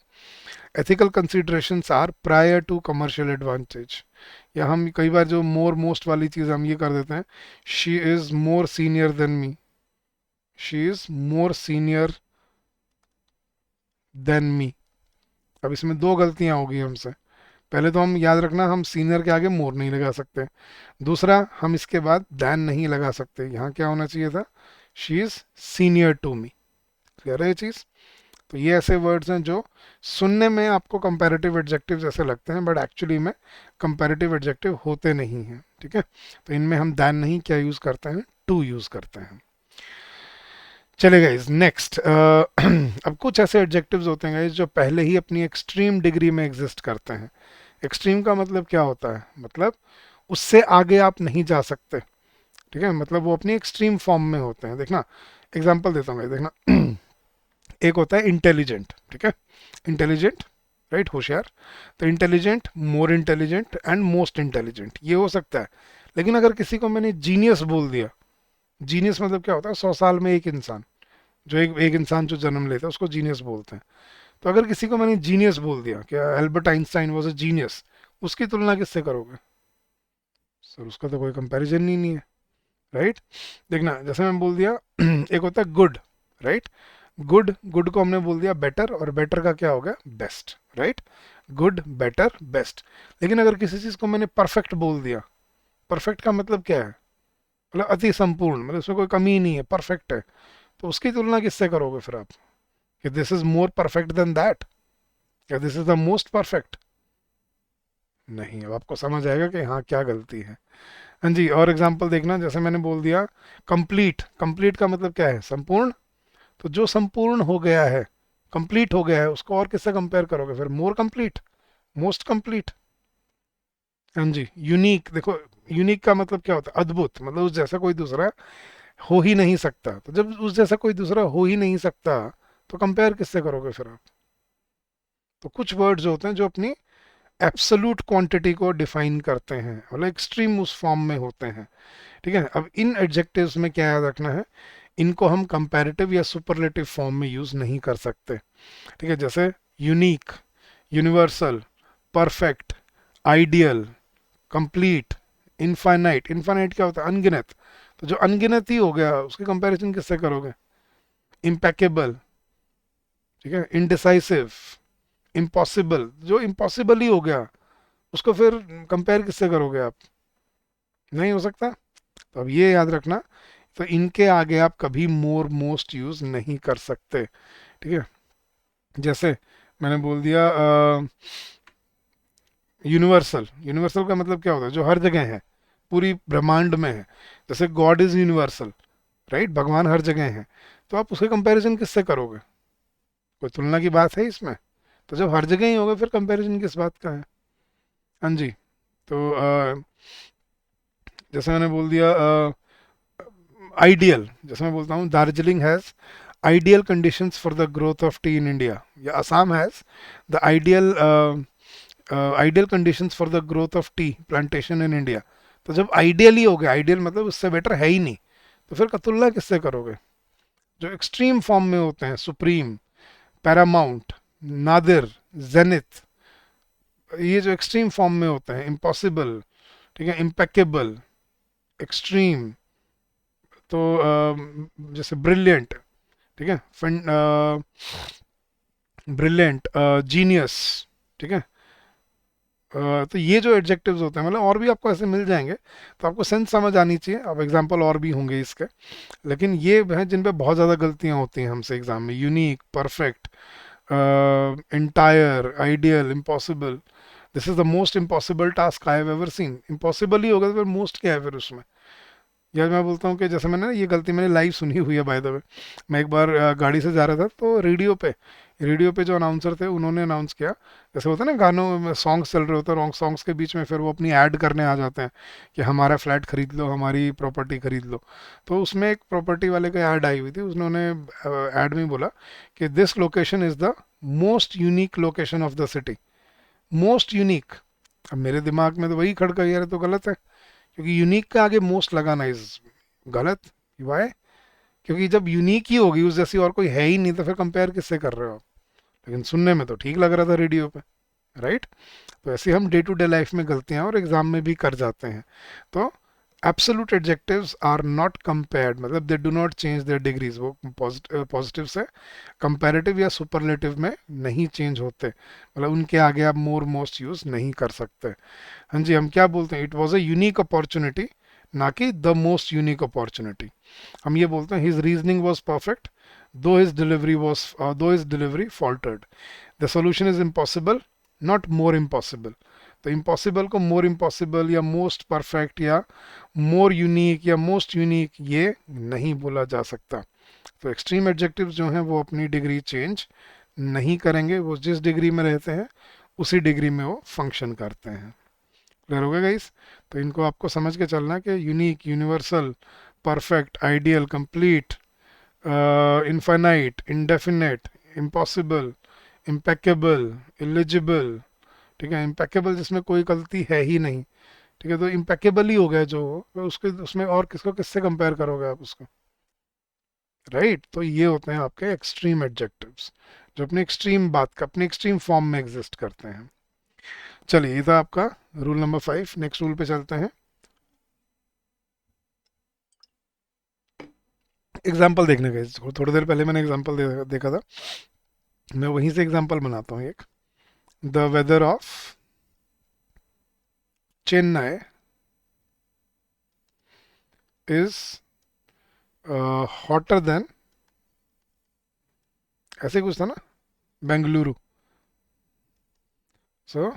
Ethical considerations are prior to commercial advantage, या हम कई बार जो मोर मोस्ट वाली चीज़ हम ये कर देते हैं, she is more senior than me, she is more senior than मी। अब इसमें दो गलतियां होगी हमसे। पहले तो हम याद रखना, हम सीनियर के आगे मोर नहीं लगा सकते। दूसरा, हम इसके बाद दैन नहीं लगा सकते। यहाँ क्या होना चाहिए था, she is senior to me. Clear है ये चीज़? तो ये ऐसे वर्ड्स हैं जो सुनने में आपको कंपैरेटिव एडजेक्टिव जैसे लगते हैं, बट एक्चुअली में कंपैरेटिव एडजेक्टिव होते नहीं हैं। ठीक है, तो इनमें हम दैन नहीं क्या यूज़ करते हैं, टू यूज़ करते हैं। चले गाइज नेक्स्ट। अब कुछ ऐसे एडजेक्टिव्स होते हैं गाइज जो पहले ही अपनी एक्सट्रीम डिग्री में एग्जिस्ट करते हैं। एक्सट्रीम का मतलब क्या होता है, मतलब उससे आगे आप नहीं जा सकते। ठीक है, मतलब वो अपनी एक्सट्रीम फॉर्म में होते हैं। देखना, एग्जांपल देता हूँ, देखना एक होता है इंटेलिजेंट। ठीक है, इंटेलिजेंट, राइट, होशियार। तो intelligent, more intelligent and most intelligent, ये हो सकता है। लेकिन अगर किसी को मैंने जीनियस बोल दिया, जीनियस मतलब क्या होता है, 100 साल में एक इंसान, जो एक इंसान जो जन्म लेता है उसको जीनियस बोलते हैं। तो अगर किसी को मैंने जीनियस बोल दिया, क्या Albert Einstein was a genius, उसकी तुलना किससे करोगे सर? उसका तो कोई कंपैरिजन ही नहीं है, राइट। देखना, जैसे मैं बोल दिया एक होता है गुड, राइट। गुड, गुड को हमने बोल दिया बेटर, और बेटर का क्या हो गया, best, right. Good, better, best. लेकिन अगर किसी चीज़ को मैंने परफेक्ट बोल दिया, परफेक्ट का मतलब क्या है, मतलब अति संपूर्ण, मतलब उसमें कोई कमी ही नहीं है, परफेक्ट है। तो उसकी तुलना किससे करोगे फिर आप, कि this is more perfect than that, या this is the most perfect? नहीं। अब आपको समझ आएगा कि हाँ क्या गलती है। हाँ जी, और एग्जांपल देखना, जैसे मैंने बोल दिया कंप्लीट, कंप्लीट का मतलब क्या है, संपूर्ण। तो जो संपूर्ण हो गया है, कंप्लीट हो गया है, उसको और किससे कंपेयर करोगे फिर, मोर कंप्लीट, मोस्ट कंप्लीट। हाँ जी, यूनिक, देखो यूनिक का मतलब क्या होता है, अद्भुत, मतलब उस जैसा कोई दूसरा हो ही नहीं सकता। तो जब उस जैसा कोई दूसरा हो ही नहीं सकता, तो कंपेयर किससे करोगे फिर आप? तो कुछ वर्ड्स होते हैं जो अपनी एब्सोल्यूट क्वांटिटी को डिफाइन करते हैं, मतलब एक्सट्रीम उस फॉर्म में होते हैं। ठीक है, अब इन एडजेक्टिव्स में क्या याद रखना है, इनको हम कंपैरेटिव या सुपरलेटिव फॉर्म में यूज नहीं कर सकते। ठीक है, जैसे unique, universal, perfect, ideal, complete, infinite. Infinite क्या होता है, अनगिनत। तो जो अनगिनत ही हो गया, उसकी कंपैरिजन किससे करोगे, इम्पेकेबल, ठीक है, इनडिसाइसिव, इम्पॉसिबल, जो इम्पॉसिबल ही हो गया, उसको फिर कंपेयर किससे करोगे आप, नहीं हो सकता। तो अब ये याद रखना, तो इनके आगे आप कभी मोर मोस्ट यूज नहीं कर सकते। ठीक है, जैसे मैंने बोल दिया यूनिवर्सल, यूनिवर्सल का मतलब क्या होता है, जो हर जगह है, पूरी ब्रह्मांड में है। जैसे गॉड इज यूनिवर्सल, राइट, भगवान हर जगह है। तो आप उसके कंपैरिजन किससे करोगे, कोई तुलना की बात है इसमें? तो जब हर जगह ही होगा, फिर कंपैरिजन किस बात का है? हाँ जी, तो जैसे मैंने बोल दिया आइडियल, जैसे मैं बोलता हूँ Darjeeling has ideal conditions for the growth of tea in India, या Assam has the ideal conditions for the growth of tea plantation in India। तो जब आइडियल ही हो गया, आइडियल मतलब उससे बेटर है ही नहीं, तो फिर तुलना किससे करोगे? जो एक्सट्रीम फॉर्म में होते हैं, सुप्रीम, पैरामाउंट, नादिर, जेनिथ, ये जो एक्सट्रीम फॉर्म में होते हैं, इम्पॉसिबल, ठीक है, इम्पेकेबल, एक्सट्रीम, तो जैसे ब्रिलियंट, ठीक है, ब्रिलियंट, जीनियस, ठीक है। तो ये जो एडजेक्टिव्स होते हैं, मतलब और भी आपको ऐसे मिल जाएंगे, तो आपको सेंस समझ आनी चाहिए। अब एग्जांपल और भी होंगे इसके, लेकिन ये हैं जिन पे बहुत ज़्यादा गलतियां होती हैं हमसे एग्जाम में, unique, perfect, entire, ideal, impossible. This is the most impossible task I have ever seen. Impossible ही होगा तो फिर मोस्ट क्या है फिर उसमें? या मैं बोलता हूँ कि जैसे मैंने ना, ये गलती मैंने लाइव सुनी हुई है बाय द वे। मैं एक बार गाड़ी से जा रहा था तो रेडियो पे जो अनाउंसर थे उन्होंने अनाउंस किया, जैसे होता है ना गानों में सॉन्ग्स चल रहे होते हैं, रॉन्ग सॉन्ग्स के बीच में फिर वो अपनी ऐड करने आ जाते हैं कि हमारा फ्लैट खरीद लो, हमारी प्रॉपर्टी खरीद लो। तो उसमें एक प्रॉपर्टी वाले का ऐड आई हुई थी, उन्होंने ऐड में बोला कि this location is the most unique location of the city. Most unique. अब मेरे दिमाग में तो वही खड़का, यार ये तो गलत है, क्योंकि यूनिक के आगे मोस्ट लगाना इज गलत। वाई? क्योंकि जब यूनिक ही होगी, उस जैसी और कोई है ही नहीं, तो फिर कंपेयर किससे कर रहे हो आप? लेकिन सुनने में तो ठीक लग रहा था रेडियो पे, राइट? तो ऐसे हम डे टू डे लाइफ में गलतियां और एग्जाम में भी कर जाते हैं। तो absolute adjectives are not compared, मतलब they do not change their degrees, वो पॉजिटिव से कंपैरेटिव या सुपरलेटिव में नहीं चेंज होते, मतलब उनके आगे आप मोर मोस्ट यूज नहीं कर सकते। हाँ जी, हम क्या बोलते हैं, it was a unique opportunity, ना कि द मोस्ट यूनिक अपॉर्चुनिटी। हम ये बोलते हैं his reasoning was perfect, though his delivery faltered. The solution is impossible, not more impossible. तो इम्पॉसिबल को मोर इम्पॉसिबल या मोस्ट परफेक्ट या मोर यूनिक या मोस्ट यूनिक ये नहीं बोला जा सकता। तो एक्सट्रीम एडजेक्टिव्स जो हैं वो अपनी डिग्री चेंज नहीं करेंगे, वो जिस डिग्री में रहते हैं उसी डिग्री में वो फंक्शन करते हैं। क्लियर हो गया गाइस? तो इनको आपको समझ के चलना है कि unique, universal, perfect, ideal, complete, infinite, indefinite, impossible, impeccable, eligible. ठीक है, इम्पेकेबल जिसमें कोई गलती है ही नहीं। ठीक है, तो इम्पेकेबल ही हो गया जो, तो उसके उसमें और किसको किससे कंपेयर करोगे आप उसको? राइट? तो ये होते हैं आपके एक्सट्रीम एडजेक्टिव्स, जो अपनी एक्सट्रीम बात का अपनी एक्सट्रीम फॉर्म में एग्जिस्ट करते हैं। चलिए, ये था आपका रूल नंबर 5। नेक्स्ट रूल पे चलते हैं। एग्जाम्पल देखने गए, थोड़ी देर पहले मैंने एग्जाम्पल देखा था, मैं वहीं से एग्जाम्पल बनाता हूँ एक। The weather of Chennai is hotter than, ऐसे कुछ था ना, बेंगलुरु। सो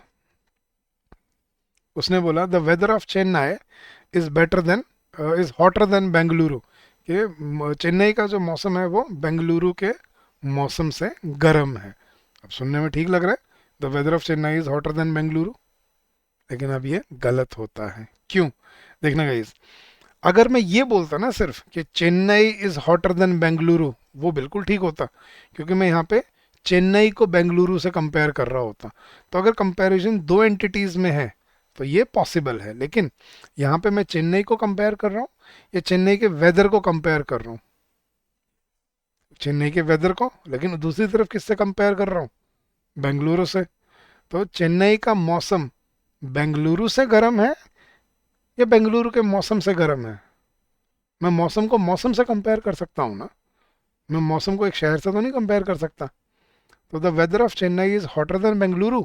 उसने बोला the weather of Chennai is better than, is hotter than Bengaluru, कि चेन्नई का जो मौसम है वो बेंगलुरु के मौसम से गर्म है। अब सुनने में ठीक लग रहा है, the weather of Chennai is hotter than Bengaluru, लेकिन अब ये गलत होता है। क्यों? देखना गाइस, अगर मैं ये बोलता ना सिर्फ कि Chennai is hotter than Bengaluru, वो बिल्कुल ठीक होता, क्योंकि मैं यहाँ पे चेन्नई को बेंगलुरु से कंपेयर कर रहा होता। तो अगर कंपैरिजन दो एंटिटीज में है तो ये पॉसिबल है, लेकिन यहाँ पे मैं चेन्नई को कंपेयर कर रहा हूँ या चेन्नई के वेदर को कंपेयर कर रहा हूँ? चेन्नई के वेदर को, लेकिन दूसरी तरफ किससे कंपेयर कर रहा हूँ? बेंगलुरु से। तो चेन्नई का मौसम बेंगलुरु से गर्म है या बेंगलुरु के मौसम से गर्म है? मैं मौसम को मौसम से कंपेयर कर सकता हूँ ना, मैं मौसम को एक शहर से तो नहीं कंपेयर कर सकता। तो the weather of Chennai is hotter than Bengaluru,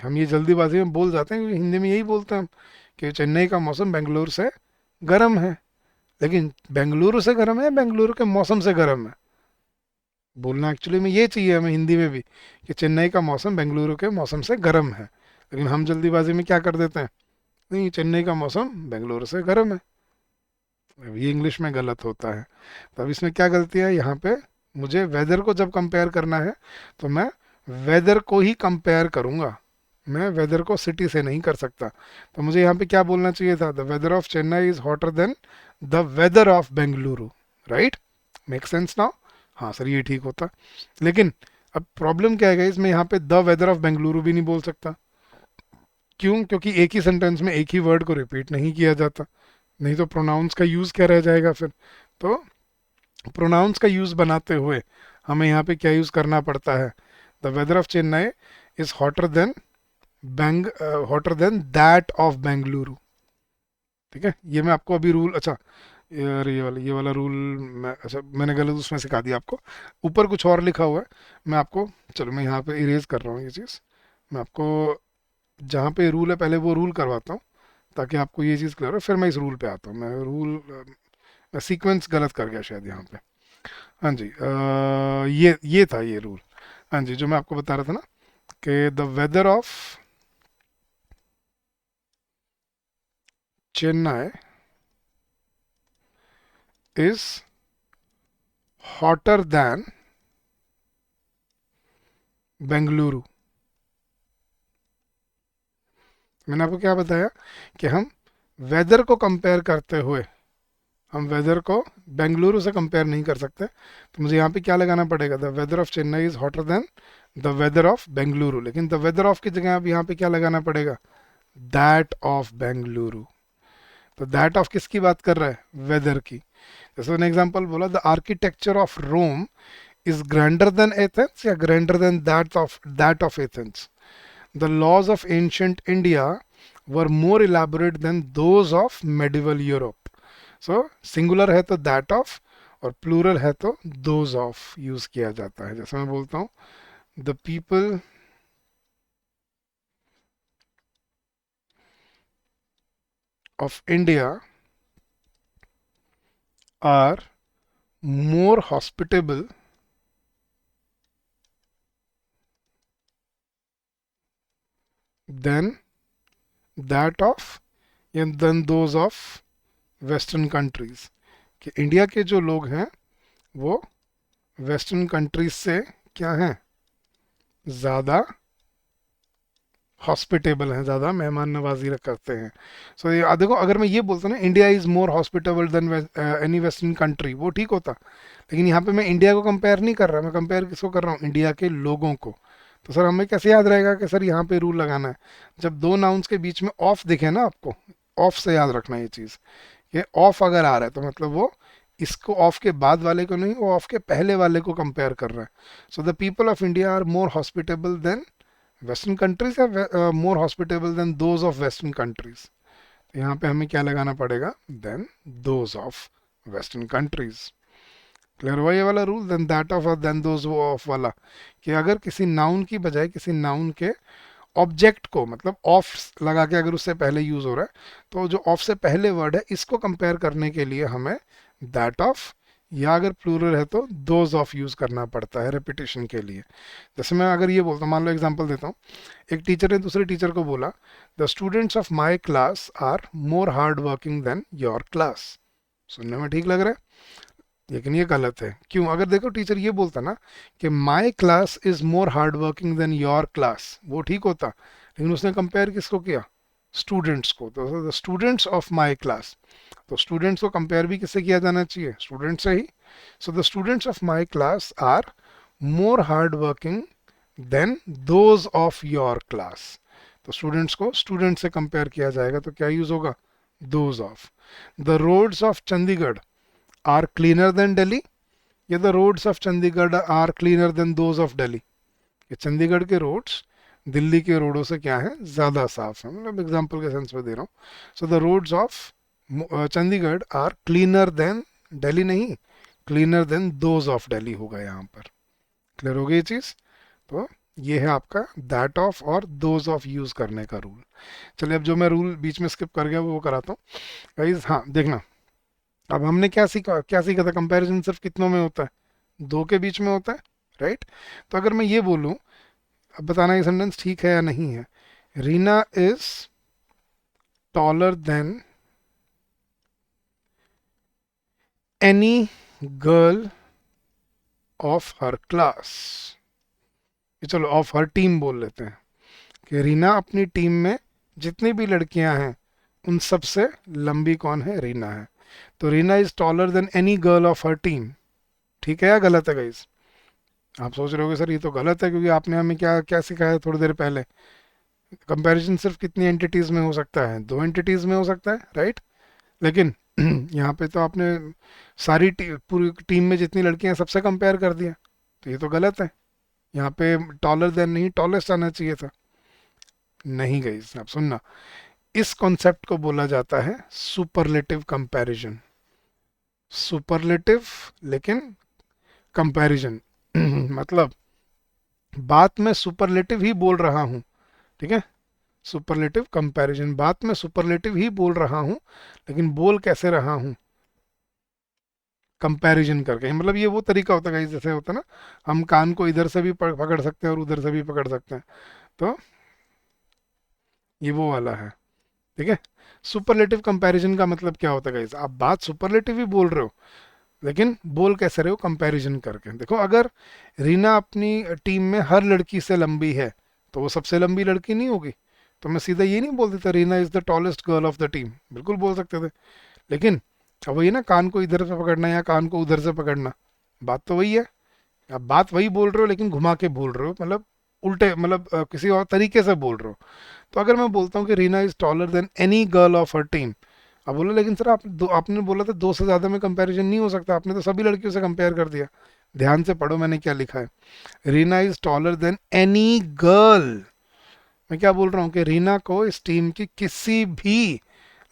हम ये जल्दीबाजी में बोल जाते हैं, क्योंकि हिंदी में यही बोलते हैं हम कि चेन्नई का मौसम बेंगलुरु से गर्म है। लेकिन बेंगलुरु से गर्म है, बेंगलुरु के मौसम से गर्म है? बोलना एक्चुअली में ये चाहिए हमें हिंदी में भी, कि चेन्नई का मौसम बेंगलुरु के मौसम से गर्म है। लेकिन हम जल्दीबाजी में क्या कर देते हैं, नहीं चेन्नई का मौसम बेंगलुरु से गर्म है। अब ये इंग्लिश में गलत होता है। तो अब इसमें क्या गलती है यहाँ पे, मुझे वेदर को जब कंपेयर करना है तो मैं वेदर को ही कंपेयर करूँगा, मैं वेदर को सिटी से नहीं कर सकता। तो मुझे यहाँ पे क्या बोलना चाहिए था, the weather of Chennai is hotter than the weather of Bengaluru. Right? Make sense now? हाँ सर, ये ठीक होता। लेकिन अब प्रॉब्लम क्या है इसमें, यहाँ पे द वेदर ऑफ बेंगलुरु भी नहीं बोल सकता। क्यों? क्योंकि एक ही सेंटेंस में एक ही वर्ड को रिपीट नहीं किया जाता, नहीं तो प्रोनाउंस का यूज़ क्या रह जाएगा फिर। तो प्रोनाउंस का यूज़ बनाते हुए हमें यहाँ पे क्या यूज़ करना पड़ता है, the weather of Chennai is being hotter than that of Bengaluru. ठीक है, ये मैं आपको अभी रूल, अच्छा यार ये वाला रूल मैं, अच्छा मैंने गलत उसमें सिखा दिया आपको, ऊपर कुछ और लिखा हुआ है। मैं आपको, चलो मैं यहाँ पे इरेज कर रहा हूँ ये चीज़, मैं आपको जहाँ पे रूल है पहले वो रूल करवाता हूँ, ताकि आपको ये चीज़ क्लियर हो, फिर मैं इस रूल पे आता हूँ। मैं रूल, मैं सीक्वेंस गलत कर गया शायद यहाँ पे। हाँ जी, ये था ये रूल। हाँ जी, जो मैं आपको बता रहा था ना, कि the weather of Chennai is hotter than Bengaluru. मैंने आपको क्या बताया कि हम वेदर को कंपेयर करते हुए हम वेदर को बेंगलुरु से कंपेयर नहीं कर सकते, तो मुझे यहाँ पे क्या लगाना पड़ेगा, the weather of Chennai is hotter than the weather of Bengaluru. लेकिन द वेदर ऑफ की जगह अब यहाँ पे क्या लगाना पड़ेगा, दैट ऑफ बेंगलुरु। तो दैट ऑफ किसकी बात कर रहा है, वेदर की। जैसे मैंने एग्जांपल बोला, the architecture of Rome is grander than Athens या grander than that of Athens. The laws of ancient India were more elaborate than those of medieval Europe. So singular है तो दैट ऑफ और plural है तो those of use किया जाता है। जैसे मैं बोलता हूँ, the people of India are more hospitable than that of या than those of western countries. कि इंडिया के जो लोग हैं वो वेस्टर्न कंट्रीज से क्या हैं, ज़्यादा हॉस्पिटेबल हैं, ज़्यादा मेहमान नवाजी करते हैं। सो ये देखो, अगर मैं ये बोलता ना India is more hospitable than any western country, वो ठीक होता। लेकिन यहाँ पे मैं इंडिया को कंपेयर नहीं कर रहा, मैं कंपेयर किसको कर रहा हूँ, इंडिया के लोगों को। तो सर हमें कैसे याद रहेगा कि सर यहाँ पे रूल लगाना है, जब दो नाउन्स के बीच में ऑफ दिखे ना आपको, ऑफ से याद रखना ये चीज़। ये ऑफ अगर आ रहा है तो मतलब वो इसको ऑफ के बाद वाले को नहीं, वो ऑफ के पहले वाले को कंपेयर कर रहा है। So the people of India are more hospitable than western countries या more hospitable than those of western countries. तो यहाँ पे हमें क्या लगाना पड़ेगा, than those of western countries. Clear हुआ ये वाला रूल, देन दैट ऑफ और देन दोज ऑफ वाला। कि अगर किसी नाउन की बजाय किसी नाउन के ऑब्जेक्ट को मतलब ऑफ लगा के अगर उससे पहले यूज हो रहा है, तो जो ऑफ से पहले वर्ड है इसको कंपेयर करने के लिए हमें दैट ऑफ या अगर प्लूरल है तो दोज ऑफ यूज करना पड़ता है रिपीटेशन के लिए। जैसे मैं अगर ये बोलता हूँ, मान लो एग्जांपल देता हूँ, एक टीचर ने दूसरे टीचर को बोला, the students of my class are more hard working than your class. सुनने में ठीक लग रहा है, लेकिन ये गलत है। क्यों, अगर देखो टीचर ये बोलता ना कि my class is more hard working than your class, वो ठीक होता। लेकिन उसने कंपेयर किसको किया, स्टूडेंट्स को। तो the students of my class, तो स्टूडेंट्स को कंपेयर भी किससे किया जाना चाहिए, स्टूडेंट से ही। So the students of my class are more hard working than those of your class. तो स्टूडेंट्स को स्टूडेंट से कंपेयर किया जाएगा तो क्या यूज होगा, those of. The roads of Chandigarh are cleaner than Delhi, या the roads of Chandigarh are cleaner than those of Delhi. ये चंडीगढ़ के रोड्स दिल्ली के रोडों से क्या है, ज़्यादा साफ है। मतलब एग्जांपल के सेंस में दे रहा हूँ। So the roads of Chandigarh are cleaner than Delhi, नहीं cleaner than those of Delhi होगा यहाँ पर। क्लियर हो गई ये चीज़। तो ये है आपका दैट ऑफ और दोज ऑफ यूज करने का रूल। चलिए अब जो मैं रूल बीच में स्किप कर गया वो कराता हूँ गाइस। हाँ देखना, अब हमने क्या सीखा था, कंपैरिजन सिर्फ कितनों में होता है, दो के बीच में होता है, राइट। तो अगर मैं ये बोलूं, अब बताना ये सेंटेंस ठीक है या नहीं है, Reena is taller than any girl of her class. चलो ऑफ हर टीम बोल लेते हैं कि रीना अपनी टीम में जितनी भी लड़कियां हैं उन सब से लंबी कौन है, रीना है। तो Reena is taller than any girl of her team. ठीक है या गलत है गाइस, आप सोच रहे होगे सर ये तो गलत है, क्योंकि आपने हमें क्या क्या सिखाया थोड़ी देर पहले, कंपैरिजन सिर्फ कितनी एंटिटीज में हो सकता है, दो एंटिटीज में हो सकता है, राइट। लेकिन यहाँ पे तो आपने सारी पूरी टीम में जितनी लड़कियां हैं सबसे कंपेयर कर दिया, तो ये तो गलत है। यहाँ पे टॉलर देन नहीं टॉलेस्ट आना चाहिए था। नहीं गई, आप सुनना, इस कॉन्सेप्ट को बोला जाता है सुपरलेटिव कंपैरिजन। सुपरलेटिव लेकिन कंपैरिजन मतलब बात में सुपरलेटिव ही बोल रहा हूँ, ठीक है। सुपरलेटिव कंपैरिजन, बात में सुपरलेटिव ही बोल रहा हूँ, लेकिन बोल कैसे रहा हूँ, कंपैरिजन करके। मतलब ये वो तरीका होता है जैसे होता है ना, हम कान को इधर से भी पकड़ सकते हैं और उधर से भी पकड़ सकते हैं, तो ये वो वाला है। ठीक है। सुपरलेटिव कंपैरिजन का मतलब क्या होता है गाइस, आप बात सुपरलेटिव ही बोल रहे हो, लेकिन बोल कैसे रहे हो, कंपैरिजन करके। देखो अगर रीना अपनी टीम में हर लड़की से लंबी है, तो वो सबसे लंबी लड़की नहीं होगी। तो मैं सीधा ये नहीं बोल देता Reena is the tallest girl of the team, बिल्कुल बोल सकते थे। लेकिन अब वही ना, कान को इधर से पकड़ना या कान को उधर से पकड़ना, बात तो वही है। आप बात वही बोल रहे हो लेकिन घुमा के बोल रहे हो, मतलब उल्टे, मतलब किसी और तरीके से बोल रहे हो। तो अगर मैं बोलता हूँ कि Reena is taller than any girl of her team, अब बोलो लेकिन सर आपने बोला था दो से ज़्यादा में कंपैरिजन नहीं हो सकता, आपने तो सभी लड़कियों से कंपेयर कर दिया। ध्यान से पढ़ो मैंने क्या लिखा है। Reena is taller than any girl. मैं क्या बोल रहा हूँ कि रीना को इस टीम की किसी भी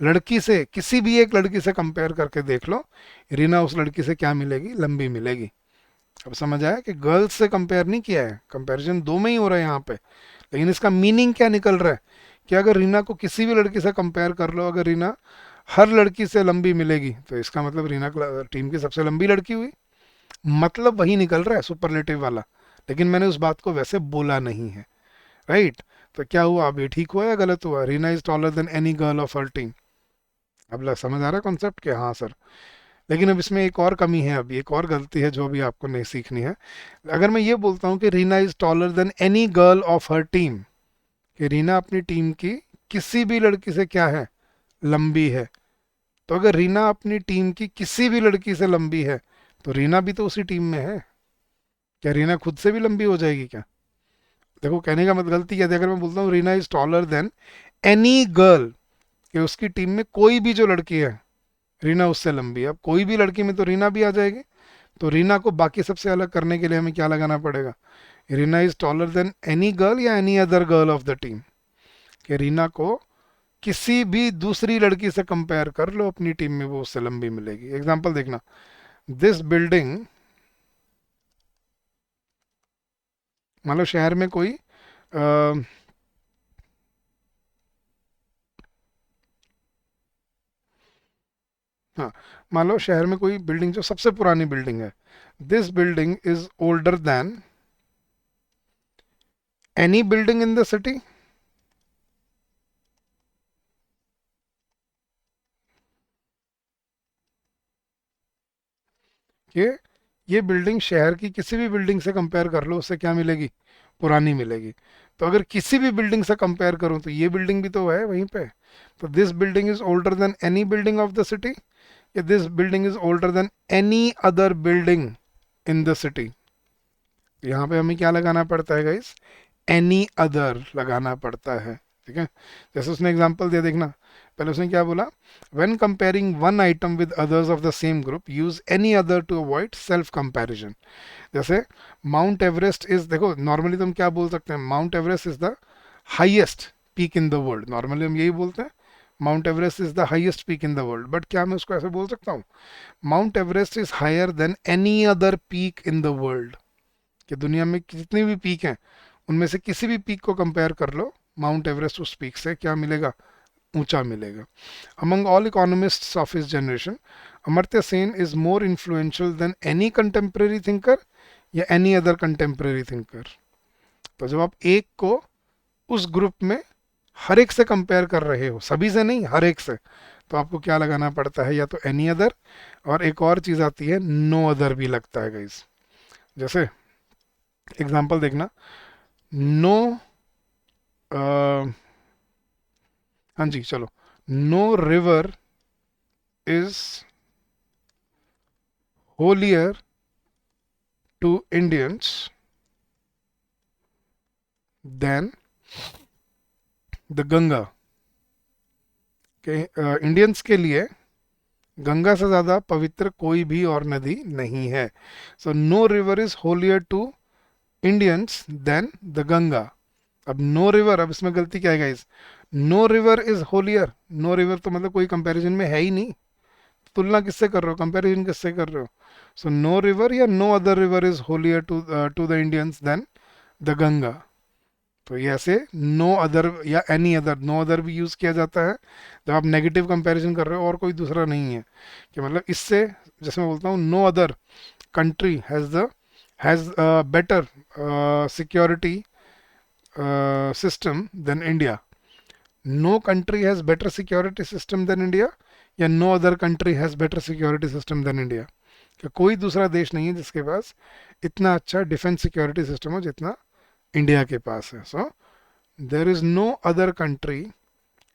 लड़की से, किसी भी एक लड़की से कंपेयर करके देख लो, रीना उस लड़की से क्या मिलेगी, लंबी मिलेगी। अब समझ आया कि गर्ल्स से कंपेयर नहीं किया है, कंपैरिजन दो में ही हो रहा है यहाँ पे। लेकिन इसका मीनिंग क्या निकल रहा है कि अगर रीना को किसी भी लड़की से कंपेयर कर लो, अगर रीना हर लड़की से लंबी मिलेगी, तो इसका मतलब रीना टीम की सबसे लंबी लड़की हुई। मतलब वही निकल रहा है सुपरलेटिव वाला, लेकिन मैंने उस बात को वैसे बोला नहीं है। राइट। तो क्या हुआ, अब ये ठीक हुआ या गलत हुआ, Reena is taller than any girl of her team. अब समझ आ रहा है कॉन्सेप्ट के, हाँ सर। लेकिन अब इसमें एक और कमी है, अब एक और गलती है जो अभी आपको नहीं सीखनी है। अगर मैं ये बोलता हूँ कि Reena is taller than any girl of her team, कि रीना अपनी टीम की किसी भी लड़की से क्या है, लंबी है। तो अगर रीना अपनी टीम की किसी भी लड़की से लंबी है, तो रीना भी तो उसी टीम में है। क्या रीना खुद से भी लंबी हो जाएगी क्या? देखो कहने का मतलब गलती क्या है, अगर मैं बोलता हूँ Reena is taller than any girl, कि उसकी टीम में कोई भी जो लड़की है, रीना उससे लंबी है। अब कोई भी लड़की में तो रीना भी आ जाएगी। तो रीना को बाकी सबसे अलग करने के लिए हमें क्या लगाना पड़ेगा, Reena is taller than any girl या any other girl of the team, कि रीना को किसी भी दूसरी लड़की से कंपेयर कर लो अपनी टीम में, वो उससे लंबी मिलेगी। एग्जांपल देखना, दिस बिल्डिंग, मान लो शहर में कोई हाँ, मान लो शहर में कोई बिल्डिंग जो सबसे पुरानी बिल्डिंग है, this building is older than any building in the city. ये बिल्डिंग शहर की किसी भी बिल्डिंग से कंपेयर कर लो, उससे क्या मिलेगी, पुरानी मिलेगी। तो अगर किसी भी बिल्डिंग से कंपेयर करूं तो ये बिल्डिंग भी तो है वहीं पे। तो this building is older than any building of the city, या this building is older than any other building in the city. यहाँ पे हमें क्या लगाना पड़ता है गाइस, एनी अदर लगाना पड़ता है। ठीक है। जैसे उसने एग्जांपल दिया देखना, पहले उसने क्या बोला, when comparing one item with others of the same group use any other to avoid self comparison. जैसे माउंट एवरेस्ट इज, देखो नॉर्मली तो हम क्या बोल सकते हैं, Mount Everest is the highest peak in the world, normally हम यही बोलते हैं, Mount Everest is the highest peak in the world. But क्या मैं उसको ऐसे बोल सकता हूँ, Mount Everest is higher than any other peak in the world, कि दुनिया में जितनी भी पीक हैं उनमें से किसी भी पीक को कंपेयर कर लो, माउंट एवरेस्ट उस पीक से क्या मिलेगा, ऊंचा मिलेगा। Among all economists of his generation, Amartya Sen is more influential than any contemporary thinker या एनी अदर कंटेम्प्रेरी थिंकर। तो जब आप एक को उस ग्रुप में हर एक से कंपेयर कर रहे हो, सभी से नहीं हर एक से, तो आपको क्या लगाना पड़ता है, या तो एनी अदर, और एक और चीज आती है नो अदर भी लगता है गाइस। जैसे एग्जांपल देखना, नो, हाँ जी चलो, no river is holier to Indians than the Ganga, के इंडियंस के लिए गंगा से ज़्यादा पवित्र कोई भी और नदी नहीं है। So no river is holier to Indians than the Ganga. अब नो रिवर, अब इसमें गलती क्या है guys, no river is holier, no river तो मतलब कोई कंपैरिजन में है ही नहीं, तुलना किससे कर रहे हो, कंपैरिजन किससे कर रहे हो। सो नो रिवर या no other river is holier to the Indians than the Ganga. तो ये ऐसे नो अदर या एनी अदर, नो अदर भी यूज़ किया जाता है जब आप नेगेटिव कंपैरिजन कर रहे हो और कोई दूसरा नहीं है, कि मतलब इससे, जैसे मैं बोलता हूँ no other country has better security system than India, no country has better security system than India, या no other country has better security system than India, कि कोई दूसरा देश नहीं है जिसके पास इतना अच्छा डिफेंस सिक्योरिटी सिस्टम हो जितना इंडिया के पास है. So there is no other country,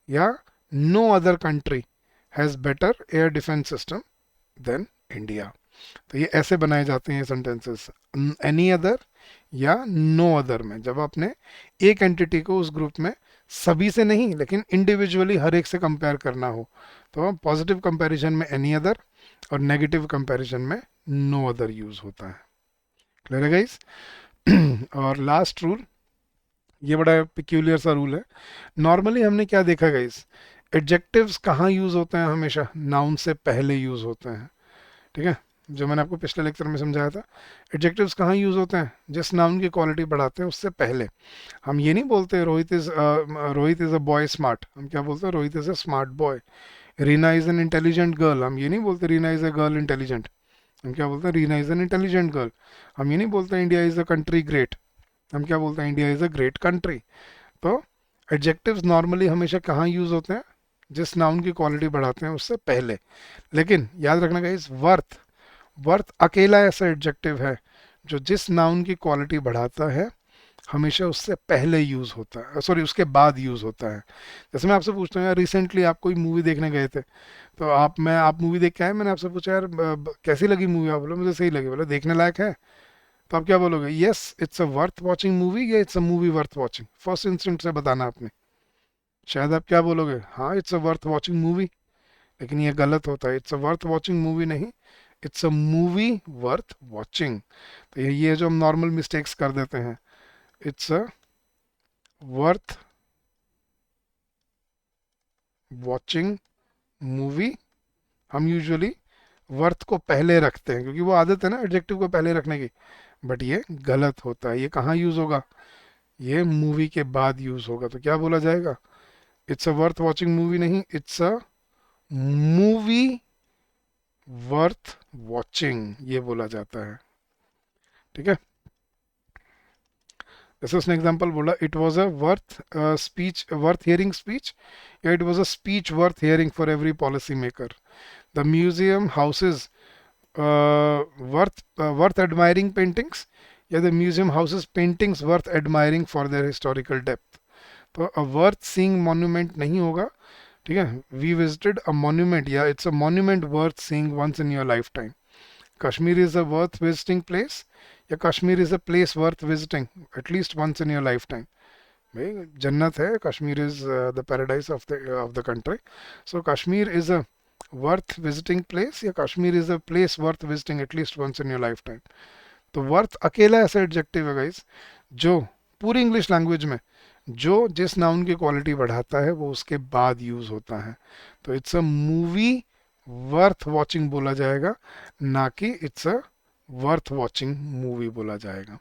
या no other country has better air defence system than India. तो ये ऐसे बनाए जाते हैं ये सेंटेंसेस, एनी अदर या नो अदर में, जब आपने एक एंटिटी को उस ग्रुप में सभी से नहीं लेकिन इंडिविजुअली हर एक से कंपेयर करना हो, तो पॉजिटिव कंपैरिजन में एनी अदर और नेगेटिव कंपैरिजन में नो अदर यूज होता है. क्लियर है गाइस? और लास्ट रूल, ये बड़ा पिक्यूलियर सा रूल है. नॉर्मली हमने क्या देखा गाइस, एडजेक्टिव्स कहाँ यूज होते हैं, हमेशा नाउन से पहले यूज होते हैं. ठीक है, जो मैंने आपको पिछले लेक्चर में समझाया था, एडजेक्टिव्स कहाँ यूज होते हैं, जिस नाउन की क्वालिटी बढ़ाते हैं उससे पहले. हम ये नहीं बोलते Rohit is a boy smart, हम क्या बोलते हैं, Rohit is a smart boy. Reena is an intelligent girl, हम ये नहीं बोलते Reena is a girl intelligent, हम क्या बोलते हैं, Reena is an intelligent girl. हम ये नहीं बोलते India is a country great, हम क्या बोलते हैं, India is a great country. तो एडजेक्टिव्स नॉर्मली हमेशा कहाँ यूज होते हैं, जिस नाउन की क्वालिटी बढ़ाते हैं उससे पहले. लेकिन याद रखना गाइस, वर्थ, वर्थ अकेला ऐसा एडजेक्टिव है जो जिस नाउन की क्वालिटी बढ़ाता है हमेशा उससे पहले यूज होता है, सॉरी उसके बाद यूज होता है. जैसे मैं आपसे पूछता हूँ यार, रिसेंटली आप कोई मूवी देखने गए थे, तो आप मूवी देख के आए, मैंने आपसे पूछा यार कैसी लगी मूवी, आप बोलो मुझे सही लगी, बोले देखने लायक है, तो आप क्या बोलोगे, yes it's a worth watching movie या it's a movie worth watching. First instant से बताना आपने, शायद आप क्या बोलोगे, हाँ it's a worth watching movie. लेकिन ये गलत होता है, it's a worth watching movie नहीं, it's a movie worth watching. तो ये जो हम नॉर्मल मिस्टेक्स कर देते हैं, it's a worth watching movie, हम यूजुअली वर्थ को पहले रखते हैं क्योंकि वो आदत है ना एडजेक्टिव को पहले रखने की. बट ये गलत होता है, ये कहाँ यूज होगा, ये मूवी के बाद यूज होगा. तो क्या बोला जाएगा, it's a worth watching movie नहीं, it's a movie worth watching, ये बोला जाता है. ठीक है, जैसे उसने एग्जांपल बोला, it was a worth speech, worth hearing speech, या it was a speech worth hearing for every policy maker. The museum houses worth admiring paintings, या the museum houses paintings worth admiring for their historical depth. तो a worth seeing monument नहीं होगा. ठीक है, we visited a monument, या it's a monument worth seeing once in your life time. Kashmir is a worth visiting place, या Kashmir is a place worth visiting at least once in your life time. भाई जन्नत है, Kashmir is the paradise of the country. So Kashmir is a worth visiting place, या Kashmir is a place worth visiting at least once in your life time. तो worth अकेला ऐसा adjective है guys जो पूरी इंग्लिश लैंग्वेज में जो जिस नाउन की क्वालिटी बढ़ाता है वो उसके बाद यूज होता है. तो it's a movie worth watching बोला जाएगा, ना कि it's a worth watching movie बोला जाएगा.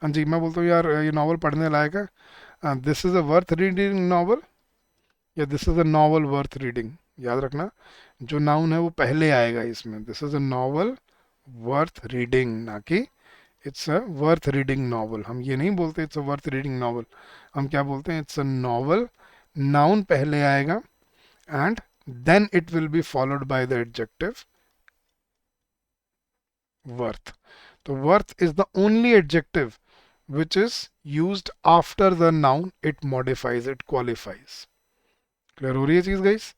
हाँ जी, मैं बोलता हूँ यार ये नॉवल पढ़ने लायक है, this is a worth reading novel, या this is a novel worth reading. याद रखना जो नाउन है वो पहले आएगा इसमें, this is a novel worth reading, ना कि it's a worth reading novel. हम ये नहीं बोलते it's a worth reading novel, हम क्या बोलते हैं, इट्स अ नॉवल, नाउन पहले आएगा and then it will be followed by the adjective worth. तो worth is the only adjective which is used after the noun, it modifies, it qualifies. Clear हो रही है चीज गाइस?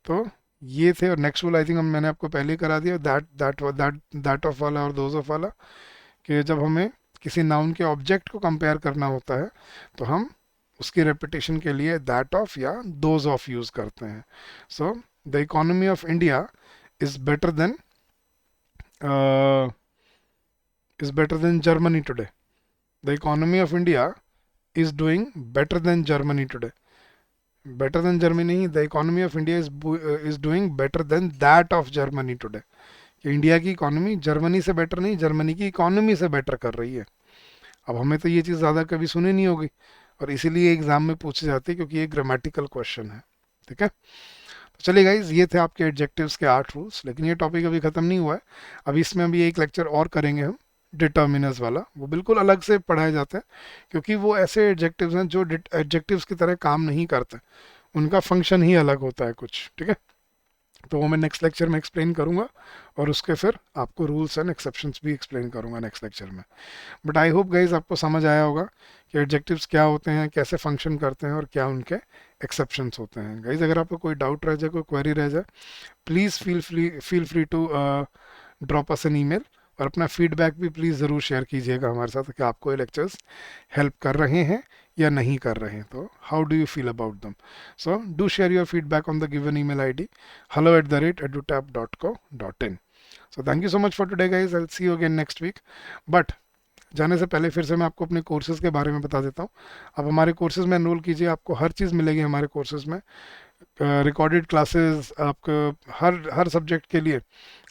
तो ये थे, और नेक्स्ट वाला आई थिंक हम मैंने आपको पहले ही करा दिया, दैट ऑफ वाला और दोज ऑफ वाला, कि जब हमें किसी नाउन के ऑब्जेक्ट को कंपेयर करना होता है तो हम उसकी रेपिटेशन के लिए दैट ऑफ या दोज ऑफ यूज करते हैं. So the economy of India is better then Germany today. The economy of India is doing better than Germany today. Better than Germany, the economy of India is doing better than that of Germany today. कि India की economy Germany से better नहीं, Germany की economy से better कर रही है. अब हमें तो ये चीज़ ज़्यादा कभी सुनी नहीं होगी और इसीलिए एग्जाम में पूछे जाते हैं क्योंकि ये ग्रामेटिकल क्वेश्चन है. ठीक है, तो चलिए गाइज, ये थे आपके एडजेक्टिव्स के 8 रूल्स. लेकिन ये टॉपिक अभी ख़त्म नहीं हुआ है, अभी इसमें अभी एक लेक्चर और करेंगे हम डिटर्मिनर्स वाला. वो बिल्कुल अलग से पढ़ाए जाते हैं क्योंकि वो ऐसे एडजेक्टिव्स हैं जो एडजेक्टिव्स की तरह काम नहीं करते, उनका फंक्शन ही अलग होता है कुछ, ठीक है। तो वो मैं नेक्स्ट लेक्चर में एक्सप्लेन करूंगा, और उसके फिर आपको रूल्स एंड एक्सेप्शंस भी एक्सप्लेन करूंगा नेक्स्ट लेक्चर में। बट आई होप गाइज आपको समझ आया होगा कि एडजेक्टिव्स क्या होते हैं, कैसे फंक्शन करते हैं, और क्या उनके एक्सेप्शंस होते हैं। गाइज अगर आपको कोई डाउट रह जाए, कोई क्वेरी रह जाए, please feel free to drop us an email, और अपना फीडबैक भी प्लीज़ ज़रूर शेयर कीजिएगा हमारे साथ कि आपको ये लेक्चर्स हेल्प कर रहे हैं या नहीं कर रहे हैं। तो how do you feel about them? So do share your feedback on the given email ID hello@edutap.co.in। So thank you so much for today guys, I will see you again next week. But जाने से पहले फिर से मैं आपको अपने courses के बारे में बता देता हूँ। आप हमारे कोर्सेज़ में एनरोल कीजिए, आपको हर चीज़ मिलेगी हमारे कोर्सेज़ में। रिकॉर्डेड क्लासेस आपको हर सब्जेक्ट के लिए,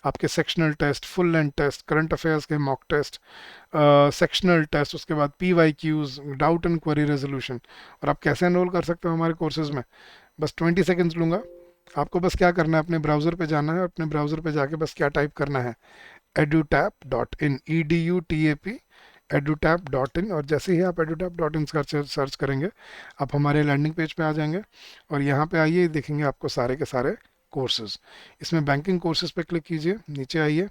आपके sectional test, full length test, current affairs के मॉक टेस्ट, सेक्शनल टेस्ट, उसके बाद PYQs, doubt and query resolution. और आप कैसे एनरोल कर सकते हो हमारे कोर्सेज में? बस 20 सेकेंड्स लूँगा। आपको बस क्या करना है, अपने ब्राउज़र पे जाना है, और अपने ब्राउज़र पे जाके बस क्या टाइप करना है, edutap.in, EDUTAP, edutap.in। और जैसे ही आप edutap.in सर्च करेंगे, आप हमारे लैंडिंग पेज पे आ जाएंगे, और यहाँ पे आइए, देखेंगे आपको सारे के सारे कोर्सेज। इसमें बैंकिंग कोर्सेज पे क्लिक कीजिए, नीचे आइए,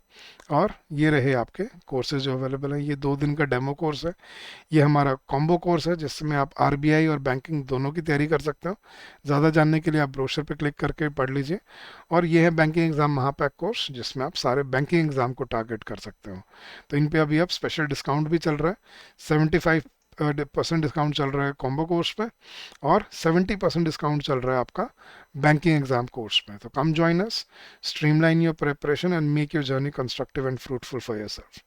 और ये रहे आपके कोर्सेज जो अवेलेबल हैं। ये 2 दिन का डेमो कोर्स है, ये हमारा कॉम्बो कोर्स है, जिसमें आप RBI और बैंकिंग दोनों की तैयारी कर सकते हो। ज़्यादा जानने के लिए आप ब्रोशर पे क्लिक करके पढ़ लीजिए। और ये है बैंकिंग एग्ज़ाम महापैक कोर्स, जिसमें आप सारे बैंकिंग एग्ज़ाम को टारगेट कर सकते हो। तो इन पे अभी अब स्पेशल डिस्काउंट भी चल रहा है, 75% डिस्काउंट चल रहा है कॉम्बो कोर्स पे, और 70% डिस्काउंट चल रहा है आपका बैंकिंग एग्जाम कोर्स पे। तो come join us, streamline your preparation and make your journey constructive and fruitful for yourself.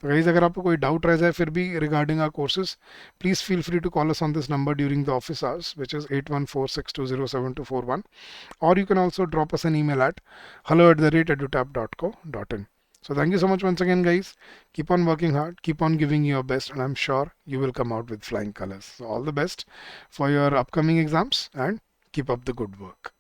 तो गाइस अगर आपको कोई डाउट रह जाए फिर भी regarding our courses, please feel free to call us on this number during the office hours, which is 8146207241, or you can also drop us an email at hello@edutap.co.in. So thank you so much once again, guys. Keep on working hard, keep on giving your best, and I'm sure you will come out with flying colors. So all the best for your upcoming exams, and keep up the good work.